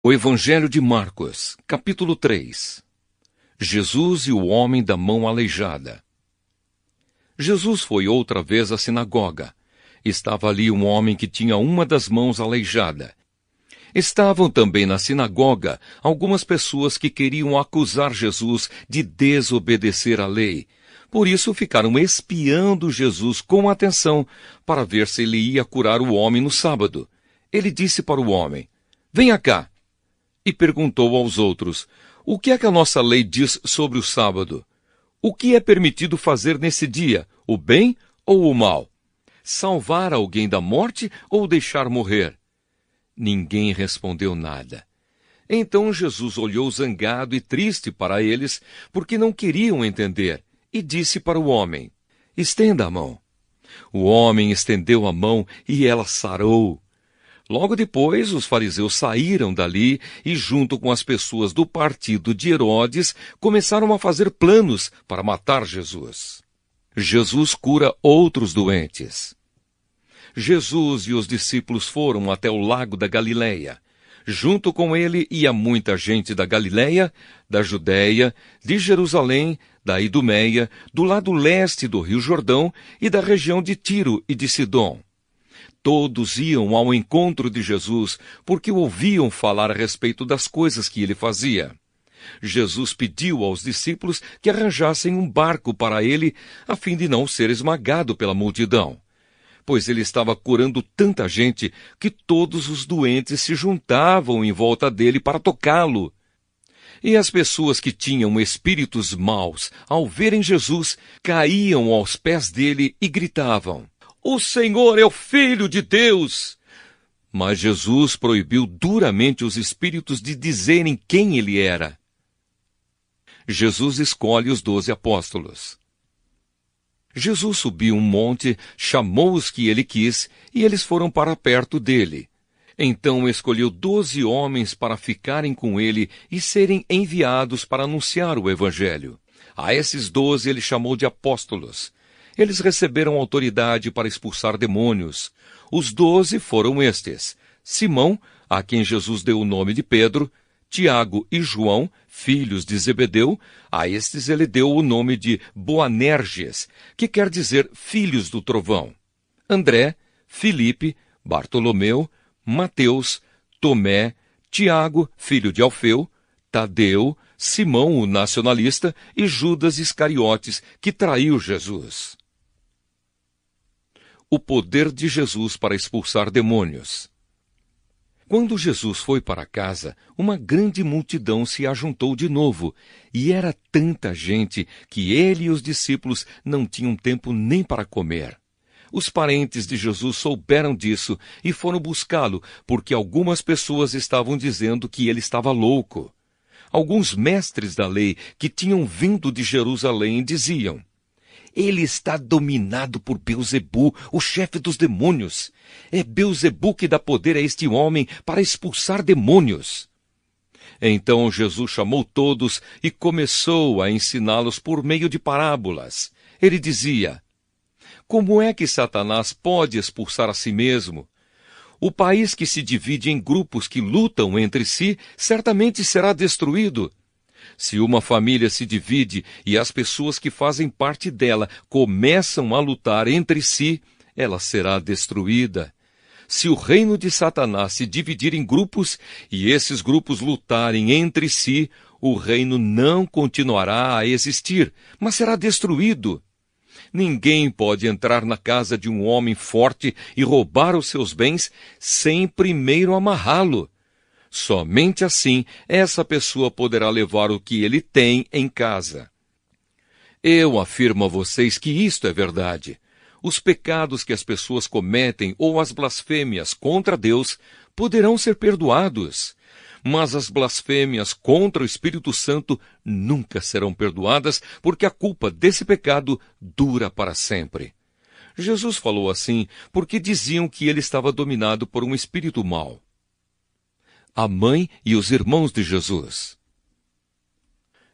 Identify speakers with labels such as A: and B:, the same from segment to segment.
A: O Evangelho de Marcos, capítulo 3. Jesus e o homem da mão aleijada. Jesus foi outra vez à sinagoga. Estava ali um homem que tinha uma das mãos aleijada. Estavam também na sinagoga algumas pessoas que queriam acusar Jesus de desobedecer à lei. Por isso ficaram espiando Jesus com atenção para ver se ele ia curar o homem no sábado. Ele disse para o homem: "Venha cá." E perguntou aos outros: "O que é que a nossa lei diz sobre o sábado? O que é permitido fazer nesse dia, o bem ou o mal? Salvar alguém da morte ou deixar morrer?" Ninguém respondeu nada. Então Jesus olhou zangado e triste para eles, porque não queriam entender, e disse para o homem: "Estenda a mão." O homem estendeu a mão e ela sarou. Logo depois, os fariseus saíram dali e, junto com as pessoas do partido de Herodes, começaram a fazer planos para matar Jesus. Jesus cura outros doentes. Jesus e os discípulos foram até o lago da Galileia. Junto com ele ia muita gente da Galileia, da Judéia, de Jerusalém, da Idumeia, do lado leste do Rio Jordão e da região de Tiro e de Sidom. Todos iam ao encontro de Jesus porque ouviam falar a respeito das coisas que ele fazia. Jesus pediu aos discípulos que arranjassem um barco para ele, a fim de não ser esmagado pela multidão, pois ele estava curando tanta gente que todos os doentes se juntavam em volta dele para tocá-lo. E as pessoas que tinham espíritos maus, ao verem Jesus, caíam aos pés dele e gritavam: "O Senhor é o Filho de Deus!" Mas Jesus proibiu duramente os espíritos de dizerem quem ele era. Jesus escolhe os 12 apóstolos. Jesus subiu um monte, chamou os que ele quis, e eles foram para perto dele. Então escolheu 12 homens para ficarem com ele e serem enviados para anunciar o Evangelho. A esses 12 ele chamou de apóstolos. Eles receberam autoridade para expulsar demônios. Os 12 foram estes: Simão, a quem Jesus deu o nome de Pedro; Tiago e João, filhos de Zebedeu. A estes ele deu o nome de Boanerges, que quer dizer filhos do trovão; André, Filipe, Bartolomeu, Mateus, Tomé, Tiago, filho de Alfeu, Tadeu, Simão o nacionalista e Judas Iscariotes, que traiu Jesus. O poder de Jesus para expulsar demônios. Quando Jesus foi para casa, uma grande multidão se ajuntou de novo, e era tanta gente que ele e os discípulos não tinham tempo nem para comer. Os parentes de Jesus souberam disso e foram buscá-lo, porque algumas pessoas estavam dizendo que ele estava louco. Alguns mestres da lei que tinham vindo de Jerusalém diziam: "Ele está dominado por Beelzebu, o chefe dos demônios. É Beelzebu que dá poder a este homem para expulsar demônios." Então Jesus chamou todos e começou a ensiná-los por meio de parábolas. Ele dizia: "Como é que Satanás pode expulsar a si mesmo? O país que se divide em grupos que lutam entre si certamente será destruído. Se uma família se divide e as pessoas que fazem parte dela começam a lutar entre si, ela será destruída. Se o reino de Satanás se dividir em grupos e esses grupos lutarem entre si, o reino não continuará a existir, mas será destruído. Ninguém pode entrar na casa de um homem forte e roubar os seus bens sem primeiro amarrá-lo. Somente assim essa pessoa poderá levar o que ele tem em casa. Eu afirmo a vocês que isto é verdade. Os pecados que as pessoas cometem ou as blasfêmias contra Deus poderão ser perdoados, mas as blasfêmias contra o Espírito Santo nunca serão perdoadas, porque a culpa desse pecado dura para sempre. Jesus falou assim porque diziam que ele estava dominado por um espírito mau. A mãe e os irmãos de Jesus.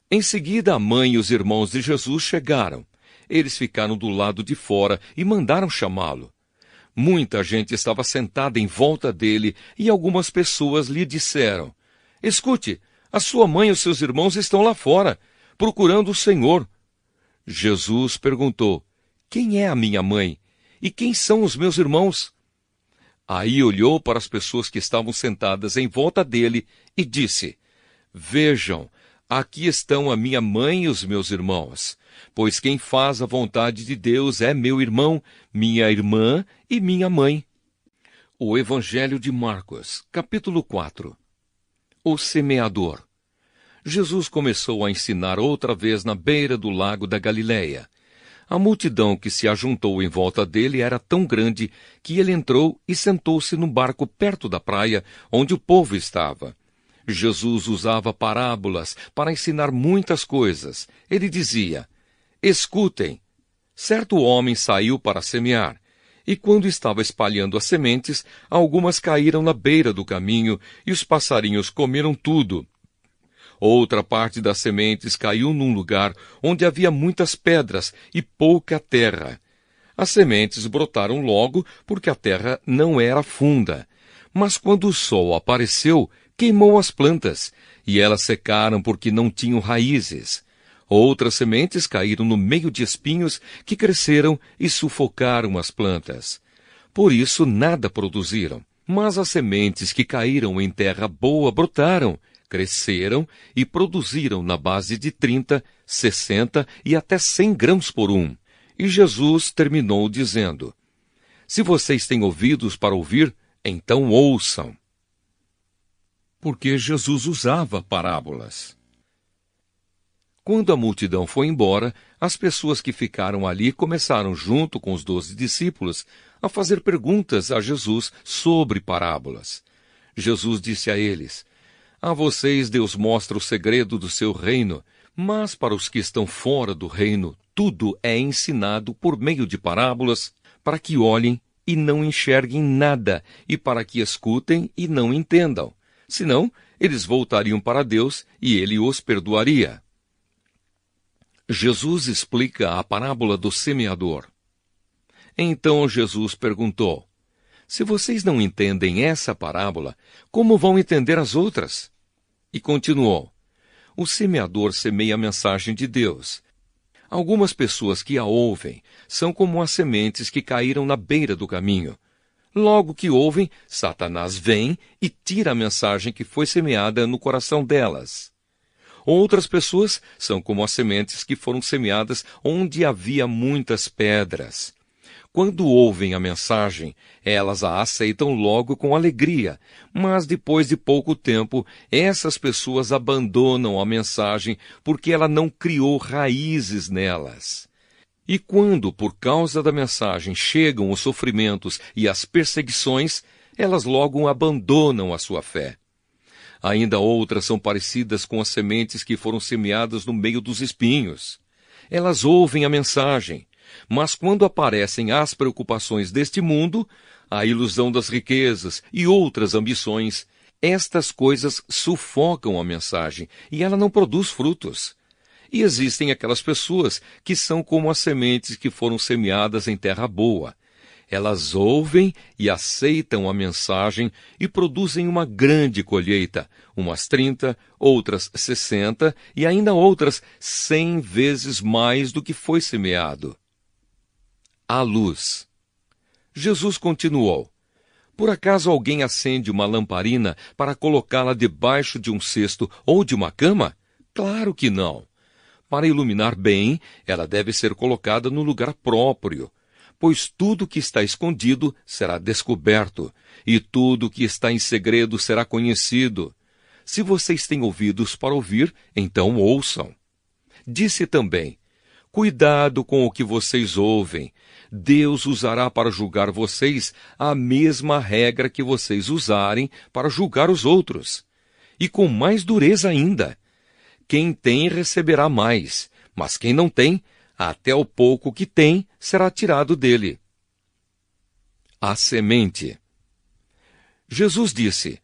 A: Em seguida, a mãe e os irmãos de Jesus chegaram. Eles ficaram do lado de fora e mandaram chamá-lo. Muita gente estava sentada em volta dele e algumas pessoas lhe disseram: Escute, a sua mãe e os seus irmãos estão lá fora, procurando o Senhor. Jesus perguntou: quem é a minha mãe? E quem são os meus irmãos? Aí olhou para as pessoas que estavam sentadas em volta dele e disse: vejam, aqui estão a minha mãe e os meus irmãos, pois quem faz a vontade de Deus é meu irmão, minha irmã e minha mãe. O Evangelho de Marcos, capítulo 4. O semeador. Jesus começou a ensinar outra vez na beira do lago da Galileia. A multidão que se ajuntou em volta dele era tão grande que ele entrou e sentou-se num barco perto da praia, onde o povo estava. Jesus usava parábolas para ensinar muitas coisas. Ele dizia: escutem, certo homem saiu para semear, e quando estava espalhando as sementes, algumas caíram na beira do caminho, e os passarinhos comeram tudo. Outra parte das sementes caiu num lugar onde havia muitas pedras e pouca terra. As sementes brotaram logo porque a terra não era funda. Mas quando o sol apareceu, queimou as plantas, e elas secaram porque não tinham raízes. Outras sementes caíram no meio de espinhos que cresceram e sufocaram as plantas. Por isso nada produziram. Mas as sementes que caíram em terra boa brotaram, cresceram e produziram na base de 30, 60 e até 100 grãos por um. E Jesus terminou dizendo: se vocês têm ouvidos para ouvir, então ouçam. Porque Jesus usava parábolas. Quando a multidão foi embora, as pessoas que ficaram ali começaram, junto com os 12 discípulos, a fazer perguntas a Jesus sobre parábolas. Jesus disse a eles: a vocês Deus mostra o segredo do seu reino, mas para os que estão fora do reino, tudo é ensinado por meio de parábolas, para que olhem e não enxerguem nada, e para que escutem e não entendam. Senão, eles voltariam para Deus e ele os perdoaria. Jesus explica a parábola do semeador. Então Jesus perguntou: se vocês não entendem essa parábola, como vão entender as outras? E continuou: o semeador semeia a mensagem de Deus. Algumas pessoas que a ouvem são como as sementes que caíram na beira do caminho. Logo que ouvem, Satanás vem e tira a mensagem que foi semeada no coração delas. Outras pessoas são como as sementes que foram semeadas onde havia muitas pedras. Quando ouvem a mensagem, elas a aceitam logo com alegria, mas depois de pouco tempo, essas pessoas abandonam a mensagem porque ela não criou raízes nelas. E quando, por causa da mensagem, chegam os sofrimentos e as perseguições, elas logo abandonam a sua fé. Ainda outras são parecidas com as sementes que foram semeadas no meio dos espinhos. Elas ouvem a mensagem, mas quando aparecem as preocupações deste mundo, a ilusão das riquezas e outras ambições, estas coisas sufocam a mensagem e ela não produz frutos. E existem aquelas pessoas que são como as sementes que foram semeadas em terra boa. Elas ouvem e aceitam a mensagem e produzem uma grande colheita, umas 30, outras 60 e ainda outras 100 vezes mais do que foi semeado. A luz. Jesus continuou: por acaso alguém acende uma lamparina para colocá-la debaixo de um cesto ou de uma cama? Claro que não. Para iluminar bem, ela deve ser colocada no lugar próprio, pois tudo que está escondido será descoberto, e tudo que está em segredo será conhecido. Se vocês têm ouvidos para ouvir, então ouçam. Disse também: cuidado com o que vocês ouvem. Deus usará para julgar vocês a mesma regra que vocês usarem para julgar os outros. E com mais dureza ainda. Quem tem receberá mais, mas quem não tem, até o pouco que tem será tirado dele. A semente. Jesus disse: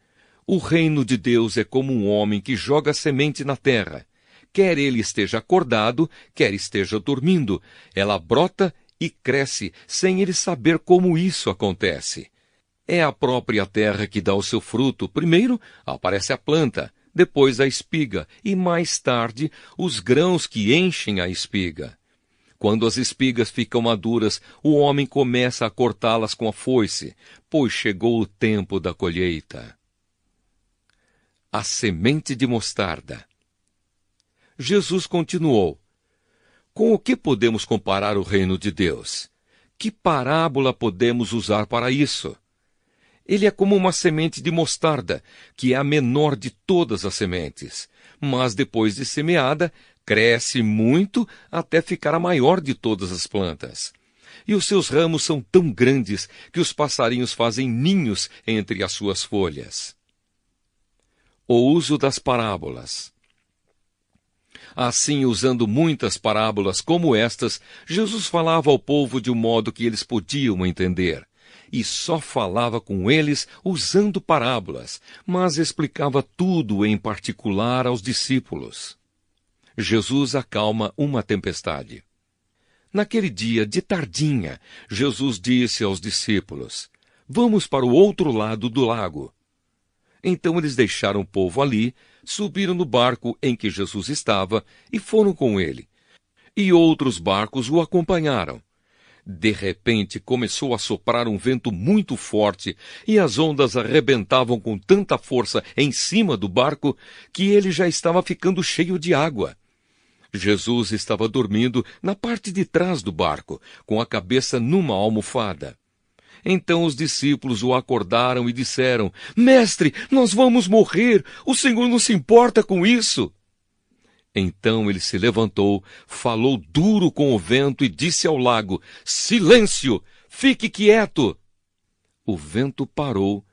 A: o reino de Deus é como um homem que joga semente na terra. Quer ele esteja acordado, quer esteja dormindo, ela brota e cresce sem ele saber como isso acontece. É a própria terra que dá o seu fruto. Primeiro aparece a planta, depois a espiga e, mais tarde, os grãos que enchem a espiga. Quando as espigas ficam maduras, o homem começa a cortá-las com a foice, pois chegou o tempo da colheita. A semente de mostarda. Jesus continuou: com o que podemos comparar o reino de Deus? Que parábola podemos usar para isso? Ele é como uma semente de mostarda, que é a menor de todas as sementes, mas depois de semeada, cresce muito até ficar a maior de todas as plantas. E os seus ramos são tão grandes que os passarinhos fazem ninhos entre as suas folhas. O uso das parábolas. Assim, usando muitas parábolas como estas, Jesus falava ao povo de um modo que eles podiam entender. E só falava com eles usando parábolas, mas explicava tudo em particular aos discípulos. Jesus acalma uma tempestade. Naquele dia, de tardinha, Jesus disse aos discípulos: vamos para o outro lado do lago. Então eles deixaram o povo ali, subiram no barco em que Jesus estava e foram com ele. E outros barcos o acompanharam. De repente começou a soprar um vento muito forte e as ondas arrebentavam com tanta força em cima do barco que ele já estava ficando cheio de água. Jesus estava dormindo na parte de trás do barco, com a cabeça numa almofada. Então os discípulos o acordaram e disseram: Mestre, nós vamos morrer! O Senhor não se importa com isso! Então ele se levantou, falou duro com o vento e disse ao lago: Silêncio! Fique quieto! O vento parou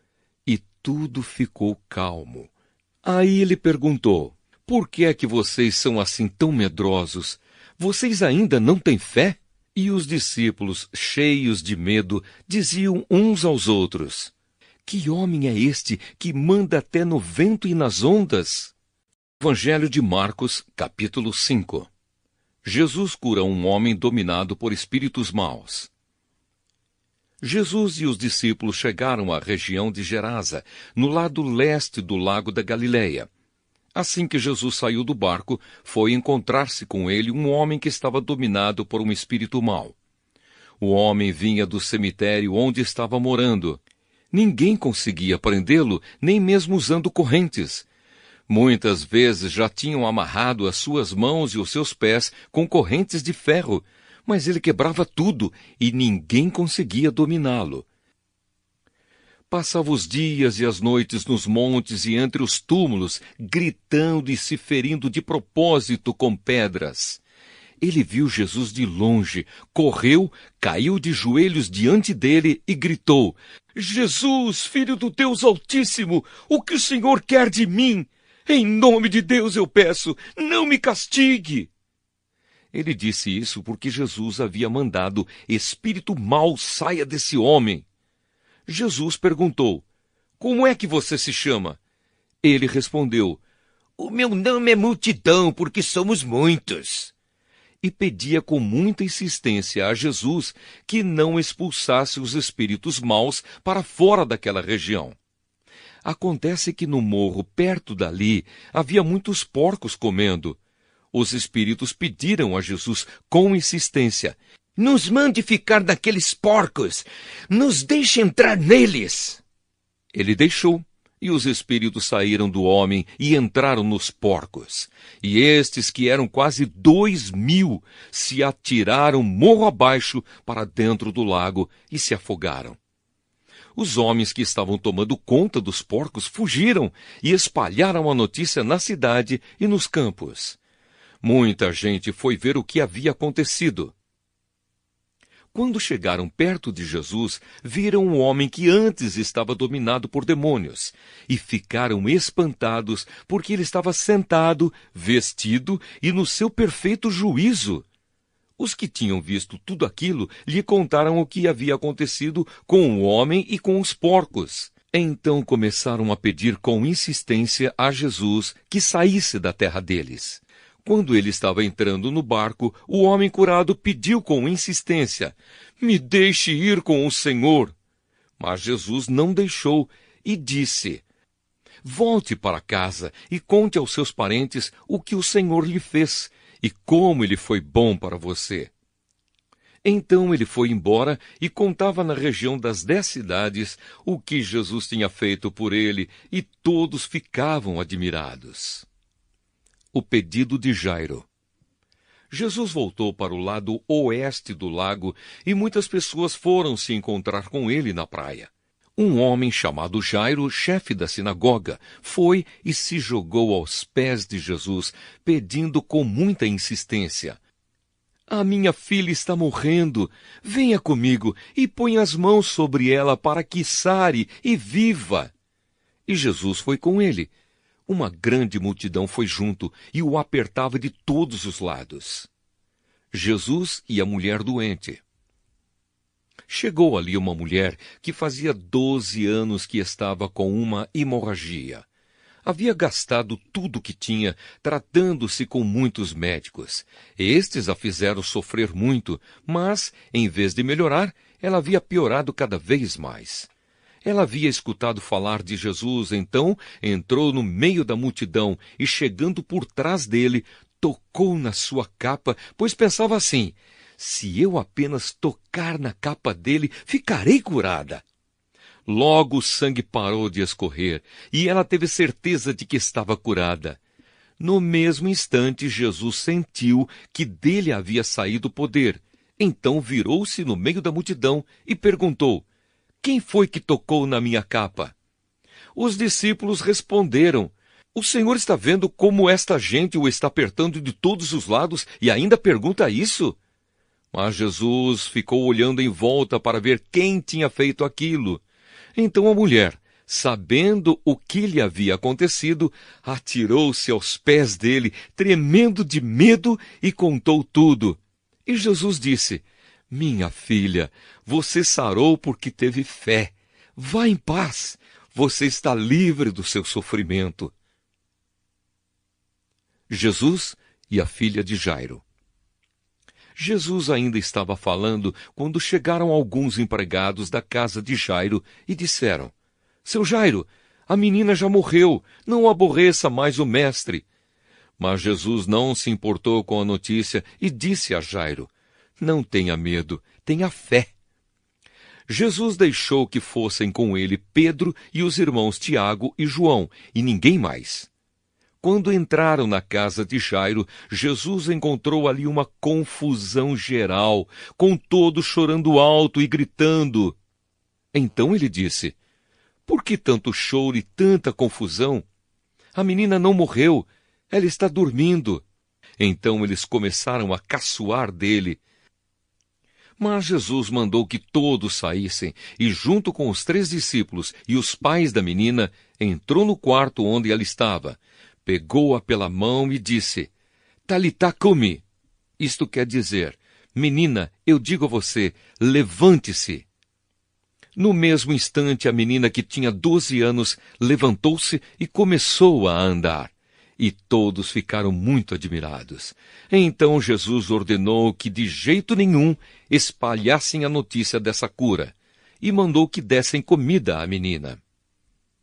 A: e tudo ficou calmo. Aí ele perguntou: Por que é que vocês são assim tão medrosos? Vocês ainda não têm fé? E os discípulos, cheios de medo, diziam uns aos outros: Que homem é este que manda até no vento e nas ondas? Evangelho de Marcos, capítulo 5. Jesus cura um homem dominado por espíritos maus. Jesus e os discípulos chegaram à região de Gerasa, no lado leste do lago da Galileia. Assim que Jesus saiu do barco, foi encontrar-se com ele um homem que estava dominado por um espírito mau. O homem vinha do cemitério onde estava morando. Ninguém conseguia prendê-lo, nem mesmo usando correntes. Muitas vezes já tinham amarrado as suas mãos e os seus pés com correntes de ferro, mas ele quebrava tudo e ninguém conseguia dominá-lo. Passava os dias e as noites nos montes e entre os túmulos, gritando e se ferindo de propósito com pedras. Ele viu Jesus de longe, correu, caiu de joelhos diante dele e gritou: Jesus, Filho do Deus Altíssimo, o que o Senhor quer de mim? Em nome de Deus eu peço, não me castigue! Ele disse isso porque Jesus havia mandado: espírito mau saia desse homem. Jesus perguntou: Como é que você se chama? Ele respondeu: O meu nome é Multidão, porque somos muitos. E pedia com muita insistência a Jesus que não expulsasse os espíritos maus para fora daquela região. Acontece que no morro perto dali havia muitos porcos comendo. Os espíritos pediram a Jesus com insistência: Nos mande ficar naqueles porcos, nos deixe entrar neles. Ele deixou, e os espíritos saíram do homem e entraram nos porcos. E estes, que eram quase 2.000, se atiraram morro abaixo para dentro do lago e se afogaram. Os homens que estavam tomando conta dos porcos fugiram e espalharam a notícia na cidade e nos campos. Muita gente foi ver o que havia acontecido. Quando chegaram perto de Jesus, viram um homem que antes estava dominado por demônios, e ficaram espantados porque ele estava sentado, vestido e no seu perfeito juízo. Os que tinham visto tudo aquilo lhe contaram o que havia acontecido com o homem e com os porcos. Então começaram a pedir com insistência a Jesus que saísse da terra deles. Quando ele estava entrando no barco, o homem curado pediu com insistência: Me deixe ir com o Senhor. Mas Jesus não deixou e disse: volte para casa e conte aos seus parentes o que o Senhor lhe fez e como ele foi bom para você. Então ele foi embora e contava na região das 10 cidades o que Jesus tinha feito por ele, e todos ficavam admirados. O pedido de Jairo. Jesus voltou para o lado oeste do lago e muitas pessoas foram se encontrar com ele na praia. Um homem chamado Jairo, chefe da sinagoga, foi e se jogou aos pés de Jesus, pedindo com muita insistência: "A minha filha está morrendo. Venha comigo e põe as mãos sobre ela para que sare e viva." E Jesus foi com ele. Uma grande multidão foi junto e o apertava de todos os lados. Jesus e a mulher doente. Chegou ali uma mulher que fazia 12 anos que estava com uma hemorragia. Havia gastado tudo o que tinha, tratando-se com muitos médicos. Estes a fizeram sofrer muito, mas, em vez de melhorar, ela havia piorado cada vez mais. Ela havia escutado falar de Jesus, então entrou no meio da multidão e, chegando por trás dele, tocou na sua capa, pois pensava assim: "Se eu apenas tocar na capa dele, ficarei curada." Logo o sangue parou de escorrer e ela teve certeza de que estava curada. No mesmo instante, Jesus sentiu que dele havia saído o poder. Então virou-se no meio da multidão e perguntou: "Quem foi que tocou na minha capa?" Os discípulos responderam: "O Senhor está vendo como esta gente o está apertando de todos os lados e ainda pergunta isso?" Mas Jesus ficou olhando em volta para ver quem tinha feito aquilo. Então a mulher, sabendo o que lhe havia acontecido, atirou-se aos pés dele, tremendo de medo, e contou tudo. E Jesus disse: "Minha filha, você sarou porque teve fé. Vá em paz, você está livre do seu sofrimento." Jesus e a filha de Jairo. Jesus ainda estava falando quando chegaram alguns empregados da casa de Jairo e disseram: "Seu Jairo, a menina já morreu, não aborreça mais o mestre." Mas Jesus não se importou com a notícia e disse a Jairo: "Não tenha medo, tenha fé." Jesus deixou que fossem com ele Pedro e os irmãos Tiago e João, e ninguém mais. Quando entraram na casa de Jairo, Jesus encontrou ali uma confusão geral, com todos chorando alto e gritando. Então ele disse: "Por que tanto choro e tanta confusão? A menina não morreu, ela está dormindo." Então eles começaram a caçoar dele. Mas Jesus mandou que todos saíssem, e junto com os 3 discípulos e os pais da menina, entrou no quarto onde ela estava. Pegou-a pela mão e disse: "Talitá cumi." Isto quer dizer: "Menina, eu digo a você, levante-se." No mesmo instante, a menina, que tinha 12 anos, levantou-se e começou a andar. E todos ficaram muito admirados. Então Jesus ordenou que de jeito nenhum espalhassem a notícia dessa cura, e mandou que dessem comida à menina.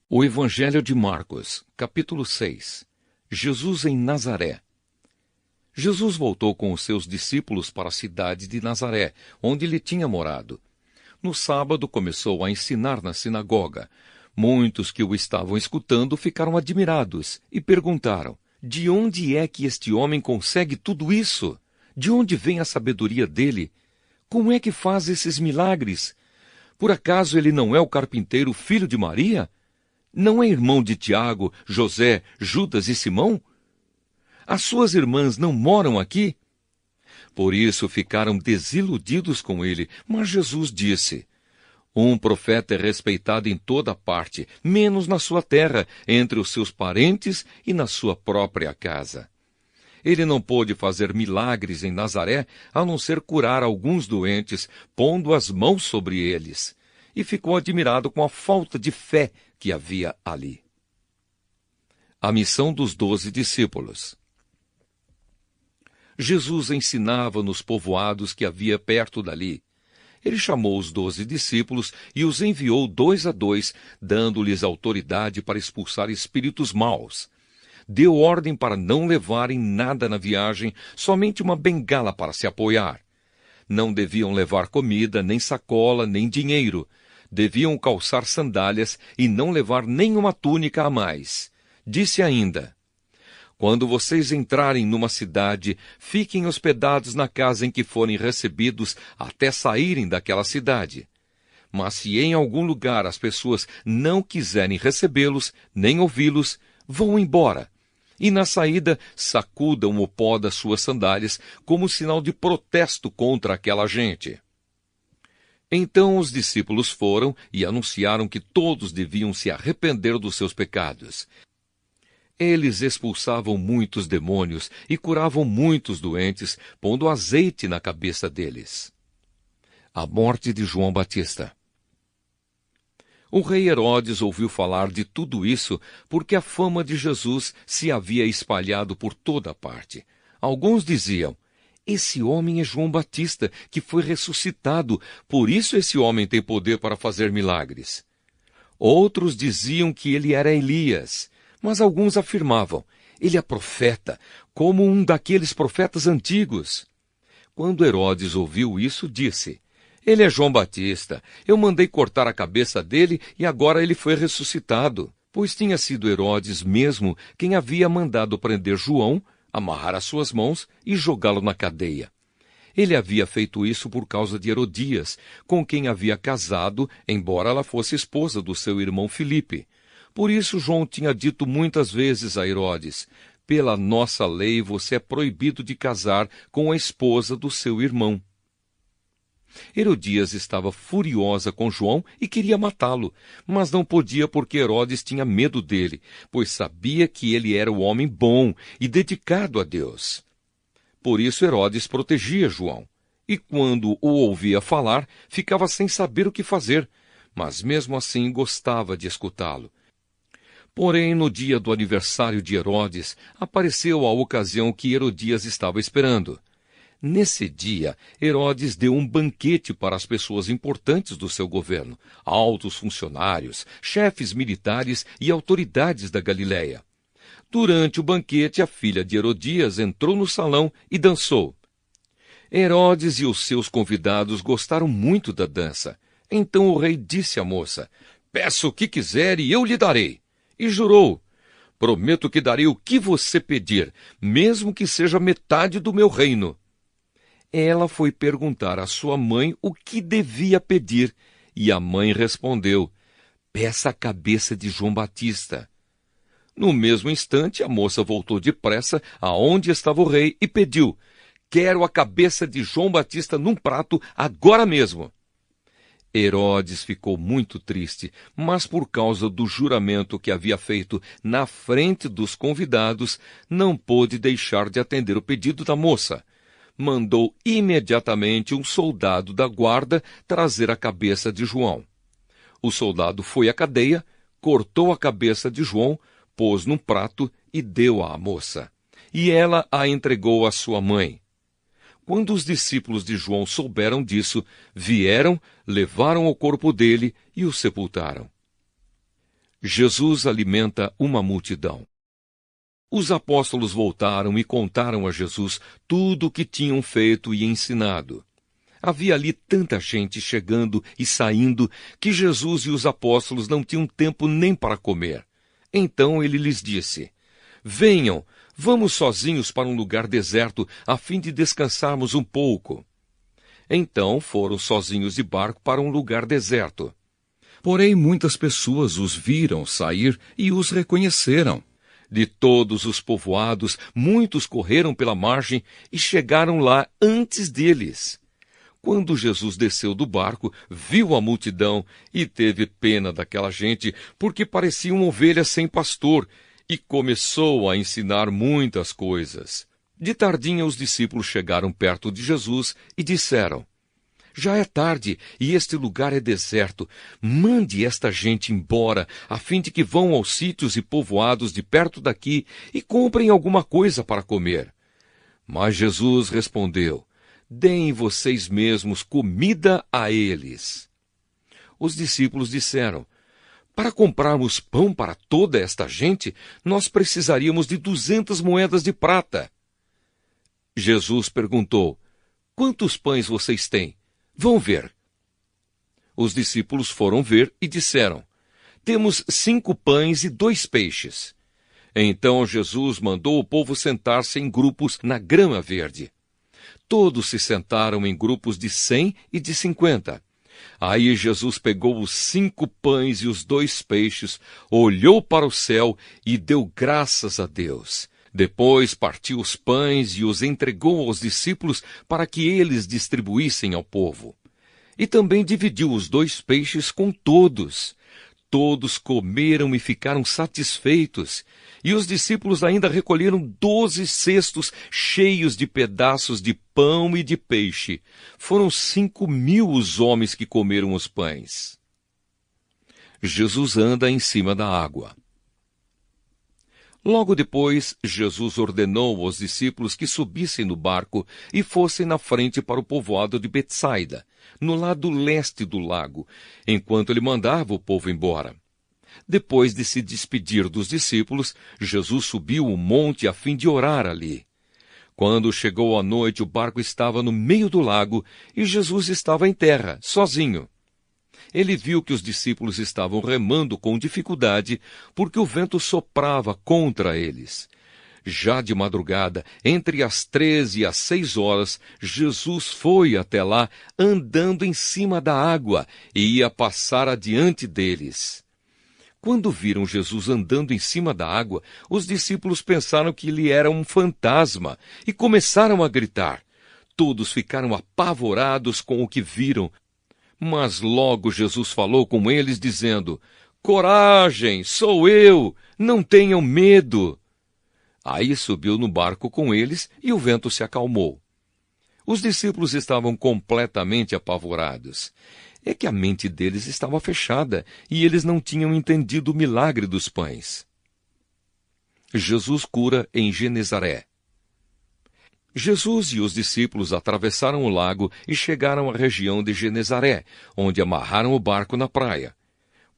A: O Evangelho de Marcos, capítulo 6. Jesus em Nazaré. Jesus voltou com os seus discípulos para a cidade de Nazaré, onde ele tinha morado. No sábado começou a ensinar na sinagoga. Muitos que o estavam escutando ficaram admirados e perguntaram: "De onde é que este homem consegue tudo isso? De onde vem a sabedoria dele? Como é que faz esses milagres? Por acaso ele não é o carpinteiro, filho de Maria? Não é irmão de Tiago, José, Judas e Simão? As suas irmãs não moram aqui?" Por isso ficaram desiludidos com ele, mas Jesus disse: "Um profeta é respeitado em toda parte, menos na sua terra, entre os seus parentes e na sua própria casa." Ele não pôde fazer milagres em Nazaré, a não ser curar alguns doentes, pondo as mãos sobre eles, e ficou admirado com a falta de fé que havia ali. A missão dos 12 discípulos. Jesus ensinava nos povoados que havia perto dali. Ele chamou os 12 discípulos e os enviou 2 a 2, dando-lhes autoridade para expulsar espíritos maus. Deu ordem para não levarem nada na viagem, somente uma bengala para se apoiar. Não deviam levar comida, nem sacola, nem dinheiro. Deviam calçar sandálias e não levar nenhuma túnica a mais. Disse ainda: quando vocês entrarem numa cidade, fiquem hospedados na casa em que forem recebidos até saírem daquela cidade. Mas se em algum lugar as pessoas não quiserem recebê-los, nem ouvi-los, vão embora. E na saída, sacudam o pó das suas sandálias como sinal de protesto contra aquela gente. Então os discípulos foram e anunciaram que todos deviam se arrepender dos seus pecados. Eles expulsavam muitos demônios e curavam muitos doentes, pondo azeite na cabeça deles. A morte de João Batista. O rei Herodes ouviu falar de tudo isso porque a fama de Jesus se havia espalhado por toda parte. Alguns diziam: esse homem é João Batista, que foi ressuscitado, por isso esse homem tem poder para fazer milagres. Outros diziam que ele era Elias, mas alguns afirmavam: ele é profeta, como um daqueles profetas antigos. Quando Herodes ouviu isso, disse: ele é João Batista. Eu mandei cortar a cabeça dele e agora ele foi ressuscitado. Pois tinha sido Herodes mesmo quem havia mandado prender João, amarrar as suas mãos e jogá-lo na cadeia. Ele havia feito isso por causa de Herodias, com quem havia casado, embora ela fosse esposa do seu irmão Filipe. Por isso João tinha dito muitas vezes a Herodes: pela nossa lei você é proibido de casar com a esposa do seu irmão. Herodias estava furiosa com João e queria matá-lo, mas não podia porque Herodes tinha medo dele, pois sabia que ele era o homem bom e dedicado a Deus. Por isso Herodes protegia João, e quando o ouvia falar, ficava sem saber o que fazer, mas mesmo assim gostava de escutá-lo. Porém, no dia do aniversário de Herodes, apareceu a ocasião que Herodias estava esperando. Nesse dia, Herodes deu um banquete para as pessoas importantes do seu governo, altos funcionários, chefes militares e autoridades da Galiléia. Durante o banquete, a filha de Herodias entrou no salão e dançou. Herodes e os seus convidados gostaram muito da dança. Então o rei disse à moça: peça o que quiser e eu lhe darei. E jurou: prometo que darei o que você pedir, mesmo que seja metade do meu reino. Ela foi perguntar à sua mãe o que devia pedir, e a mãe respondeu: peça a cabeça de João Batista. No mesmo instante, a moça voltou depressa aonde estava o rei e pediu: quero a cabeça de João Batista num prato agora mesmo. Herodes ficou muito triste, mas por causa do juramento que havia feito na frente dos convidados, não pôde deixar de atender o pedido da moça. Mandou imediatamente um soldado da guarda trazer a cabeça de João. O soldado foi à cadeia, cortou a cabeça de João, pôs num prato e deu-a à moça. E ela a entregou à sua mãe. Quando os discípulos de João souberam disso, vieram, levaram o corpo dele e o sepultaram. Jesus alimenta uma multidão. Os apóstolos voltaram e contaram a Jesus tudo o que tinham feito e ensinado. Havia ali tanta gente chegando e saindo que Jesus e os apóstolos não tinham tempo nem para comer. Então ele lhes disse: venham, vamos sozinhos para um lugar deserto, a fim de descansarmos um pouco. Então foram sozinhos de barco para um lugar deserto. Porém, muitas pessoas os viram sair e os reconheceram. De todos os povoados, muitos correram pela margem e chegaram lá antes deles. Quando Jesus desceu do barco, viu a multidão e teve pena daquela gente, porque pareciam ovelhas sem pastor, e começou a ensinar muitas coisas. De tardinha, os discípulos chegaram perto de Jesus e disseram: já é tarde e este lugar é deserto. Mande esta gente embora, a fim de que vão aos sítios e povoados de perto daqui e comprem alguma coisa para comer. Mas Jesus respondeu: deem vocês mesmos comida a eles. Os discípulos disseram: para comprarmos pão para toda esta gente, nós precisaríamos de 200 moedas de prata. Jesus perguntou: quantos pães vocês têm? Vão ver. Os discípulos foram ver e disseram: temos 5 pães e 2 peixes. Então Jesus mandou o povo sentar-se em grupos na grama verde. Todos se sentaram em grupos de 100 e de 50. Aí Jesus pegou os 5 pães e os 2 peixes, olhou para o céu e deu graças a Deus. Depois partiu os pães e os entregou aos discípulos para que eles distribuíssem ao povo. E também dividiu os 2 peixes com todos. Todos comeram e ficaram satisfeitos. E os discípulos ainda recolheram 12 cestos cheios de pedaços de pão e de peixe. Foram 5.000 os homens que comeram os pães. Jesus anda em cima da água. Logo depois, Jesus ordenou aos discípulos que subissem no barco e fossem na frente para o povoado de Betsaida, no lado leste do lago, enquanto ele mandava o povo embora. Depois de se despedir dos discípulos, Jesus subiu o monte a fim de orar ali. Quando chegou a noite, o barco estava no meio do lago e Jesus estava em terra, sozinho. Ele viu que os discípulos estavam remando com dificuldade, porque o vento soprava contra eles. Já de madrugada, entre as 3 e as 6 horas, Jesus foi até lá, andando em cima da água, e ia passar adiante deles. Quando viram Jesus andando em cima da água, os discípulos pensaram que ele era um fantasma, e começaram a gritar. Todos ficaram apavorados com o que viram. Mas logo Jesus falou com eles, dizendo: coragem, sou eu, não tenham medo. Aí subiu no barco com eles e o vento se acalmou. Os discípulos estavam completamente apavorados. É que a mente deles estava fechada e eles não tinham entendido o milagre dos pães. Jesus cura em Genezaré. Jesus e os discípulos atravessaram o lago e chegaram à região de Genezaré, onde amarraram o barco na praia.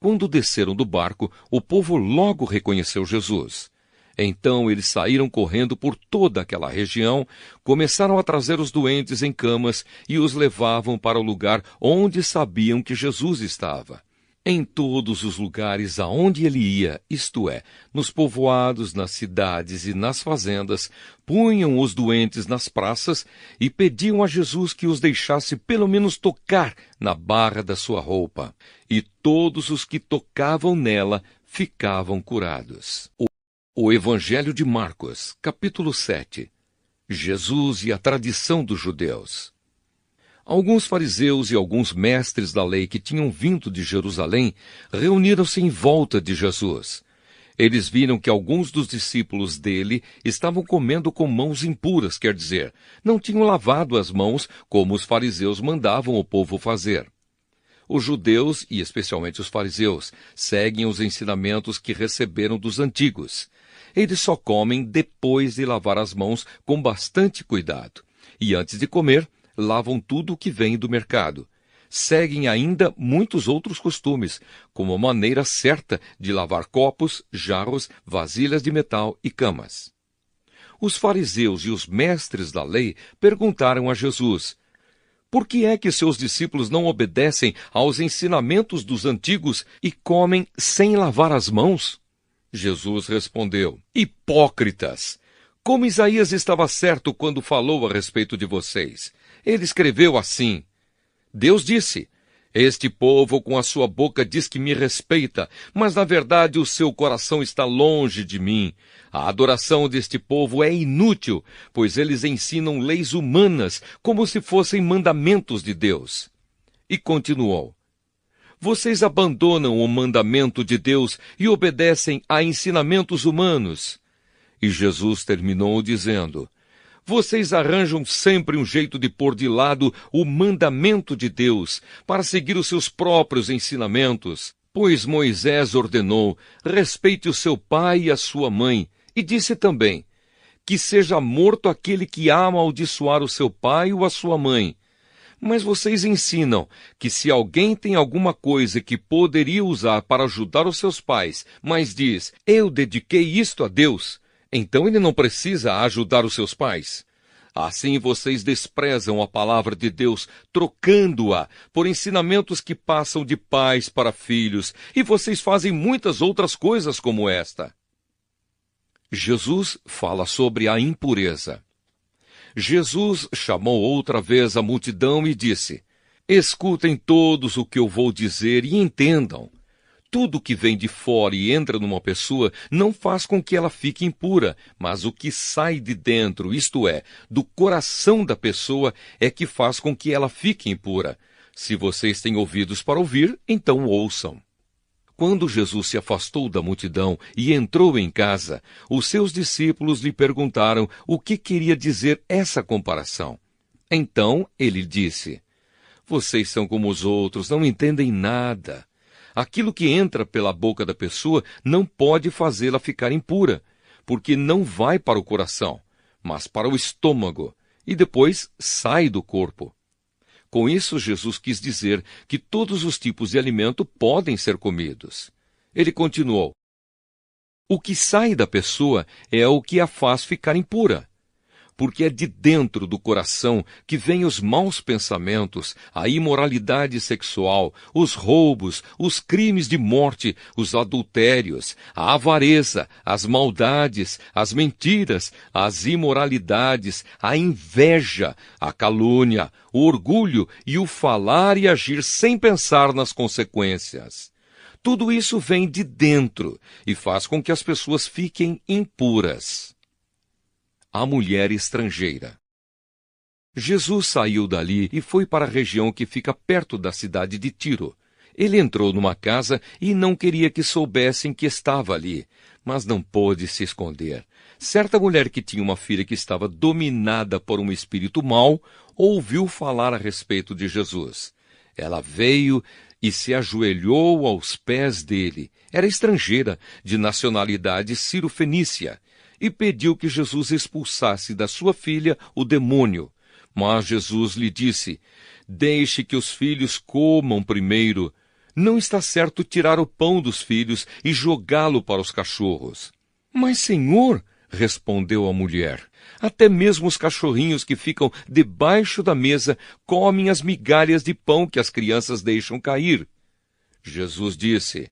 A: Quando desceram do barco, o povo logo reconheceu Jesus. Então eles saíram correndo por toda aquela região, começaram a trazer os doentes em camas e os levavam para o lugar onde sabiam que Jesus estava. Em todos os lugares aonde ele ia, isto é, nos povoados, nas cidades e nas fazendas, punham os doentes nas praças e pediam a Jesus que os deixasse pelo menos tocar na barra da sua roupa. E todos os que tocavam nela ficavam curados. O Evangelho de Marcos, capítulo 7. Jesus e a tradição dos judeus. Alguns fariseus e alguns mestres da lei que tinham vindo de Jerusalém reuniram-se em volta de Jesus. Eles viram que alguns dos discípulos dele estavam comendo com mãos impuras, quer dizer, não tinham lavado as mãos como os fariseus mandavam o povo fazer. Os judeus, e especialmente os fariseus, seguem os ensinamentos que receberam dos antigos. Eles só comem depois de lavar as mãos com bastante cuidado. E antes de comer, lavam tudo o que vem do mercado. Seguem ainda muitos outros costumes, como a maneira certa de lavar copos, jarros, vasilhas de metal e camas. Os fariseus e os mestres da lei perguntaram a Jesus: por que é que seus discípulos não obedecem aos ensinamentos dos antigos e comem sem lavar as mãos? Jesus respondeu: hipócritas! Como Isaías estava certo quando falou a respeito de vocês. Ele escreveu assim: Deus disse: este povo com a sua boca diz que me respeita, mas na verdade o seu coração está longe de mim. A adoração deste povo é inútil, pois eles ensinam leis humanas como se fossem mandamentos de Deus. E continuou: vocês abandonam o mandamento de Deus e obedecem a ensinamentos humanos. E Jesus terminou dizendo: vocês arranjam sempre um jeito de pôr de lado o mandamento de Deus para seguir os seus próprios ensinamentos. Pois Moisés ordenou: respeite o seu pai e a sua mãe, e disse também: que seja morto aquele que amaldiçoar o seu pai ou a sua mãe. Mas vocês ensinam que se alguém tem alguma coisa que poderia usar para ajudar os seus pais, mas diz, eu dediquei isto a Deus, então ele não precisa ajudar os seus pais. Assim vocês desprezam a palavra de Deus, trocando-a por ensinamentos que passam de pais para filhos, e vocês fazem muitas outras coisas como esta. Jesus fala sobre a impureza. Jesus chamou outra vez a multidão e disse, escutem todos o que eu vou dizer e entendam. Tudo que vem de fora e entra numa pessoa não faz com que ela fique impura, mas o que sai de dentro, isto é, do coração da pessoa, é que faz com que ela fique impura. Se vocês têm ouvidos para ouvir, então ouçam. Quando Jesus se afastou da multidão e entrou em casa, os seus discípulos lhe perguntaram o que queria dizer essa comparação. Então ele disse, vocês são como os outros, não entendem nada. Aquilo que entra pela boca da pessoa não pode fazê-la ficar impura, porque não vai para o coração, mas para o estômago, e depois sai do corpo. Com isso, Jesus quis dizer que todos os tipos de alimento podem ser comidos. Ele continuou, o que sai da pessoa é o que a faz ficar impura. Porque é de dentro do coração que vêm os maus pensamentos, a imoralidade sexual, os roubos, os crimes de morte, os adultérios, a avareza, as maldades, as mentiras, as imoralidades, a inveja, a calúnia, o orgulho e o falar e agir sem pensar nas consequências. Tudo isso vem de dentro e faz com que as pessoas fiquem impuras. A mulher estrangeira. Jesus saiu dali e foi para a região que fica perto da cidade de Tiro. Ele entrou numa casa e não queria que soubessem que estava ali, mas não pôde se esconder. Certa mulher que tinha uma filha que estava dominada por um espírito mau, ouviu falar a respeito de Jesus. Ela veio e se ajoelhou aos pés dele. Era estrangeira, de nacionalidade sírio-fenícia, e pediu que Jesus expulsasse da sua filha o demônio. Mas Jesus lhe disse, deixe que os filhos comam primeiro. Não está certo tirar o pão dos filhos e jogá-lo para os cachorros. Mas, Senhor, respondeu a mulher, até mesmo os cachorrinhos que ficam debaixo da mesa comem as migalhas de pão que as crianças deixam cair. Jesus disse,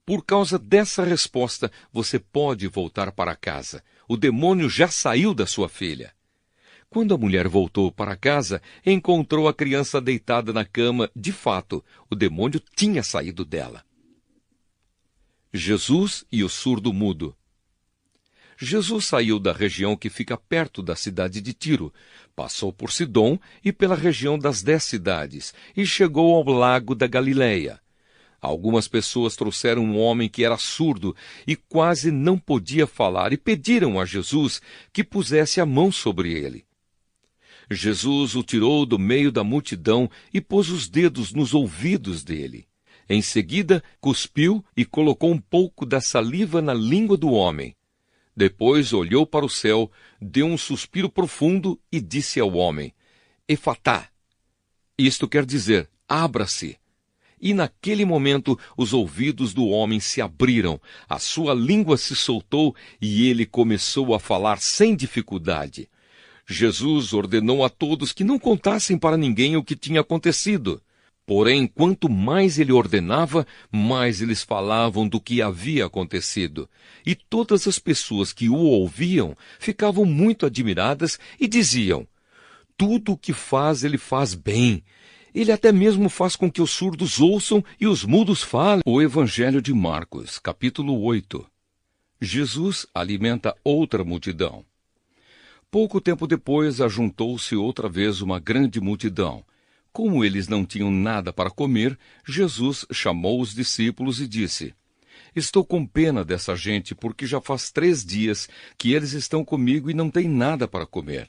A: por causa dessa resposta, você pode voltar para casa. O demônio já saiu da sua filha. Quando a mulher voltou para casa, encontrou a criança deitada na cama. De fato, o demônio tinha saído dela. Jesus e o surdo-mudo. Jesus saiu da região que fica perto da cidade de Tiro, passou por Sidom e pela região das 10 cidades, e chegou ao lago da Galileia. Algumas pessoas trouxeram um homem que era surdo e quase não podia falar e pediram a Jesus que pusesse a mão sobre ele. Jesus o tirou do meio da multidão e pôs os dedos nos ouvidos dele. Em seguida, cuspiu e colocou um pouco da saliva na língua do homem. Depois olhou para o céu, deu um suspiro profundo e disse ao homem, Efatá. Isto quer dizer, abra-se. E naquele momento os ouvidos do homem se abriram, a sua língua se soltou e ele começou a falar sem dificuldade. Jesus ordenou a todos que não contassem para ninguém o que tinha acontecido. Porém, quanto mais ele ordenava, mais eles falavam do que havia acontecido. E todas as pessoas que o ouviam ficavam muito admiradas e diziam, tudo o que faz, ele faz bem. Ele até mesmo faz com que os surdos ouçam e os mudos falem. O Evangelho de Marcos, capítulo 8. Jesus alimenta outra multidão. Pouco tempo depois, ajuntou-se outra vez uma grande multidão. Como eles não tinham nada para comer, Jesus chamou os discípulos e disse, estou com pena dessa gente, porque já faz 3 dias que eles estão comigo e não têm nada para comer.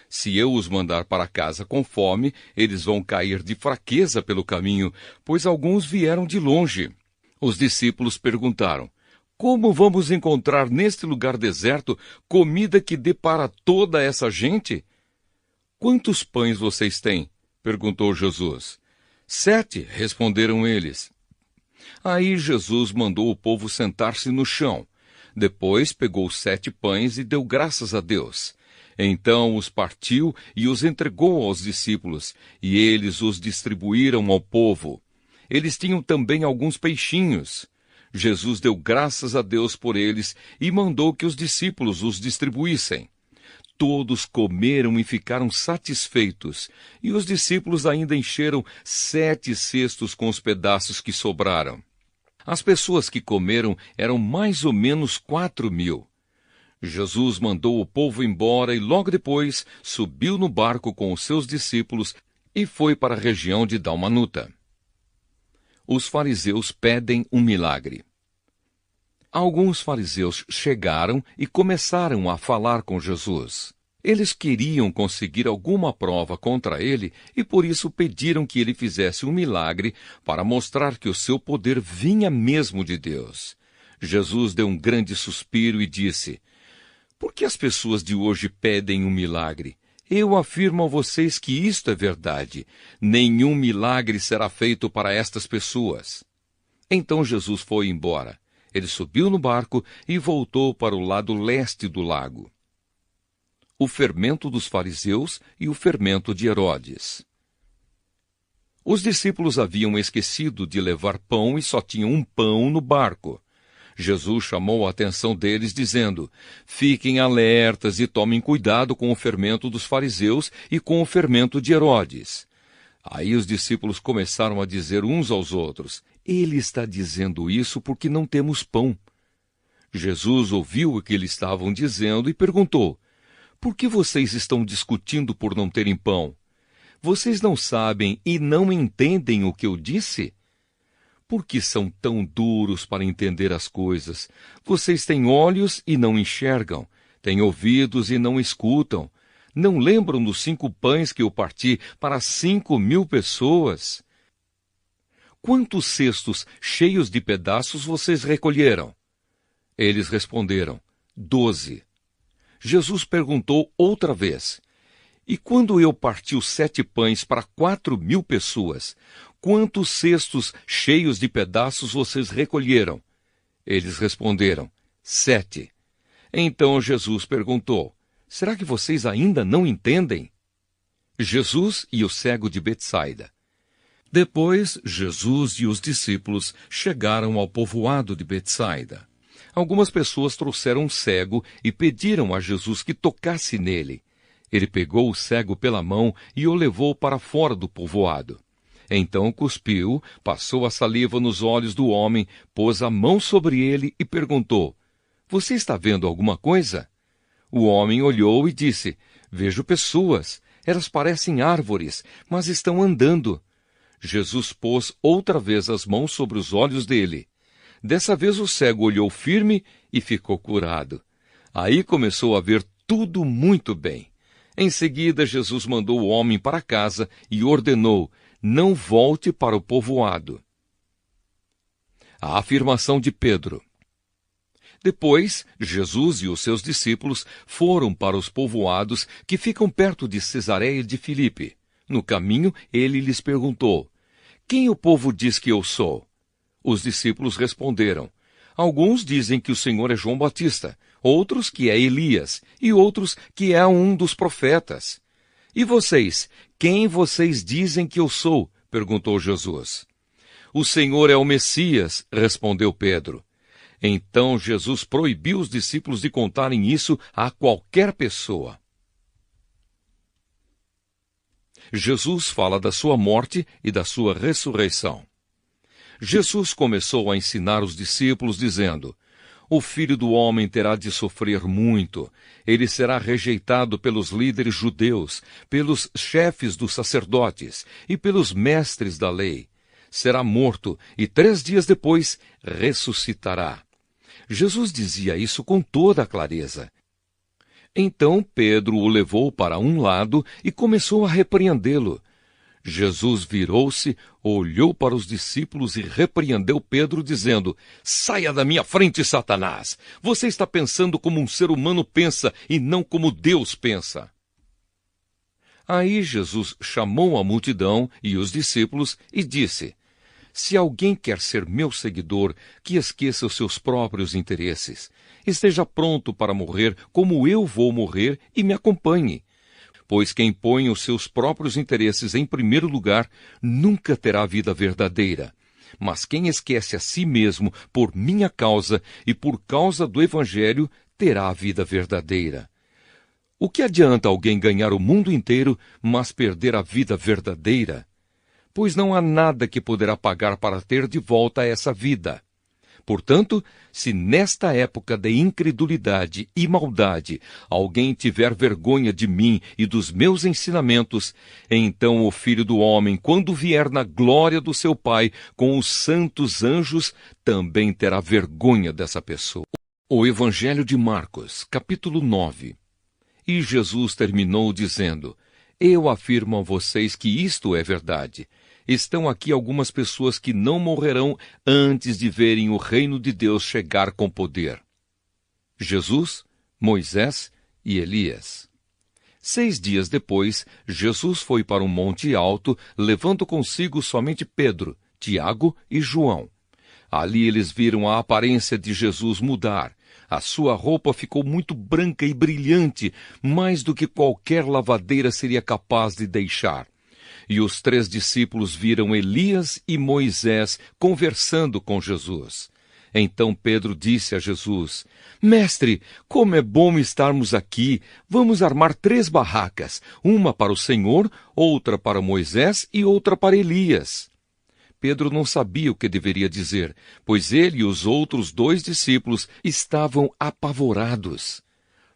A: Se eu os mandar para casa com fome, eles vão cair de fraqueza pelo caminho, pois alguns vieram de longe. Os discípulos perguntaram, Como vamos encontrar neste lugar deserto comida que dê para toda essa gente? Quantos pães vocês têm? Perguntou Jesus. 7, responderam eles. Aí Jesus mandou o povo sentar-se no chão. Depois pegou 7 pães e deu graças a Deus. Então os partiu e os entregou aos discípulos, e eles os distribuíram ao povo. Eles tinham também alguns peixinhos. Jesus deu graças a Deus por eles e mandou que os discípulos os distribuíssem. Todos comeram e ficaram satisfeitos, e os discípulos ainda encheram 7 cestos com os pedaços que sobraram. As pessoas que comeram eram mais ou menos 4.000. Jesus mandou o povo embora e logo depois subiu no barco com os seus discípulos e foi para a região de Dalmanuta. Os fariseus pedem um milagre. Alguns fariseus chegaram e começaram a falar com Jesus. Eles queriam conseguir alguma prova contra ele e por isso pediram que ele fizesse um milagre para mostrar que o seu poder vinha mesmo de Deus. Jesus deu um grande suspiro e disse: "Por que as pessoas de hoje pedem um milagre? Eu afirmo a vocês que isto é verdade. Nenhum milagre será feito para estas pessoas." Então Jesus foi embora. Ele subiu no barco e voltou para o lado leste do lago. O fermento dos fariseus e o fermento de Herodes. Os discípulos haviam esquecido de levar pão e só tinham um pão no barco. Jesus chamou a atenção deles, dizendo: "Fiquem alertas e tomem cuidado com o fermento dos fariseus e com o fermento de Herodes." Aí os discípulos começaram a dizer uns aos outros: "Ele está dizendo isso porque não temos pão." Jesus ouviu o que eles estavam dizendo e perguntou: "Por que vocês estão discutindo por não terem pão? Vocês não sabem e não entendem o que eu disse? Por que são tão duros para entender as coisas? Vocês têm olhos e não enxergam, têm ouvidos e não escutam. Não lembram dos 5 pães que eu parti para 5.000 pessoas? Quantos cestos cheios de pedaços vocês recolheram?" Eles responderam: 12. Jesus perguntou outra vez: "E quando eu parti os 7 pães para 4.000 pessoas, quantos cestos cheios de pedaços vocês recolheram?" Eles responderam: 7. Então Jesus perguntou: "Será que vocês ainda não entendem?" Jesus e o cego de Betsaida. Depois, Jesus e os discípulos chegaram ao povoado de Betsaida. Algumas pessoas trouxeram um cego e pediram a Jesus que tocasse nele. Ele pegou o cego pela mão e o levou para fora do povoado. Então cuspiu, passou a saliva nos olhos do homem, pôs a mão sobre ele e perguntou: "Você está vendo alguma coisa?" O homem olhou e disse: "Vejo pessoas. Elas parecem árvores, mas estão andando." Jesus pôs outra vez as mãos sobre os olhos dele. Dessa vez o cego olhou firme e ficou curado. Aí começou a ver tudo muito bem. Em seguida, Jesus mandou o homem para casa e ordenou: "Não volte para o povoado." A afirmação de Pedro. Depois, Jesus e os seus discípulos foram para os povoados que ficam perto de Cesareia de Filipe. No caminho, ele lhes perguntou: "Quem o povo diz que eu sou?" Os discípulos responderam: "Alguns dizem que o Senhor é João Batista, outros que é Elias, e outros que é um dos profetas." "E vocês? Quem vocês dizem que eu sou?" perguntou Jesus. "O Senhor é o Messias", respondeu Pedro. Então Jesus proibiu os discípulos de contarem isso a qualquer pessoa. Jesus fala da sua morte e da sua ressurreição. Jesus começou a ensinar os discípulos dizendo: "O Filho do Homem terá de sofrer muito. Ele será rejeitado pelos líderes judeus, pelos chefes dos sacerdotes e pelos mestres da lei. Será morto e 3 dias depois ressuscitará." Jesus dizia isso com toda a clareza. Então Pedro o levou para um lado e começou a repreendê-lo. Jesus virou-se, olhou para os discípulos e repreendeu Pedro, dizendo: Saia da minha frente, Satanás! Você está pensando como um ser humano pensa e não como Deus pensa. Aí Jesus chamou a multidão e os discípulos e disse: Se alguém quer ser meu seguidor, que esqueça os seus próprios interesses. Esteja pronto para morrer como eu vou morrer e me acompanhe. Pois quem põe os seus próprios interesses em primeiro lugar nunca terá vida verdadeira. Mas quem esquece a si mesmo por minha causa e por causa do Evangelho terá a vida verdadeira. O que adianta alguém ganhar o mundo inteiro, mas perder a vida verdadeira? Pois não há nada que poderá pagar para ter de volta essa vida. Portanto, se nesta época de incredulidade e maldade alguém tiver vergonha de mim e dos meus ensinamentos, então o Filho do Homem, quando vier na glória do seu Pai com os santos anjos, também terá vergonha dessa pessoa. O Evangelho de Marcos, capítulo 9. E Jesus terminou dizendo: Eu afirmo a vocês que isto é verdade. Estão aqui algumas pessoas que não morrerão antes de verem o reino de Deus chegar com poder. Jesus, Moisés e Elias. 6 dias depois, Jesus foi para um monte alto, levando consigo somente Pedro, Tiago e João. Ali eles viram a aparência de Jesus mudar. A sua roupa ficou muito branca e brilhante, mais do que qualquer lavadeira seria capaz de deixar. E os 3 discípulos viram Elias e Moisés conversando com Jesus. Então Pedro disse a Jesus: Mestre, como é bom estarmos aqui! Vamos armar 3 barracas, uma para o Senhor, outra para Moisés e outra para Elias. Pedro não sabia o que deveria dizer, pois ele e os outros 2 discípulos estavam apavorados.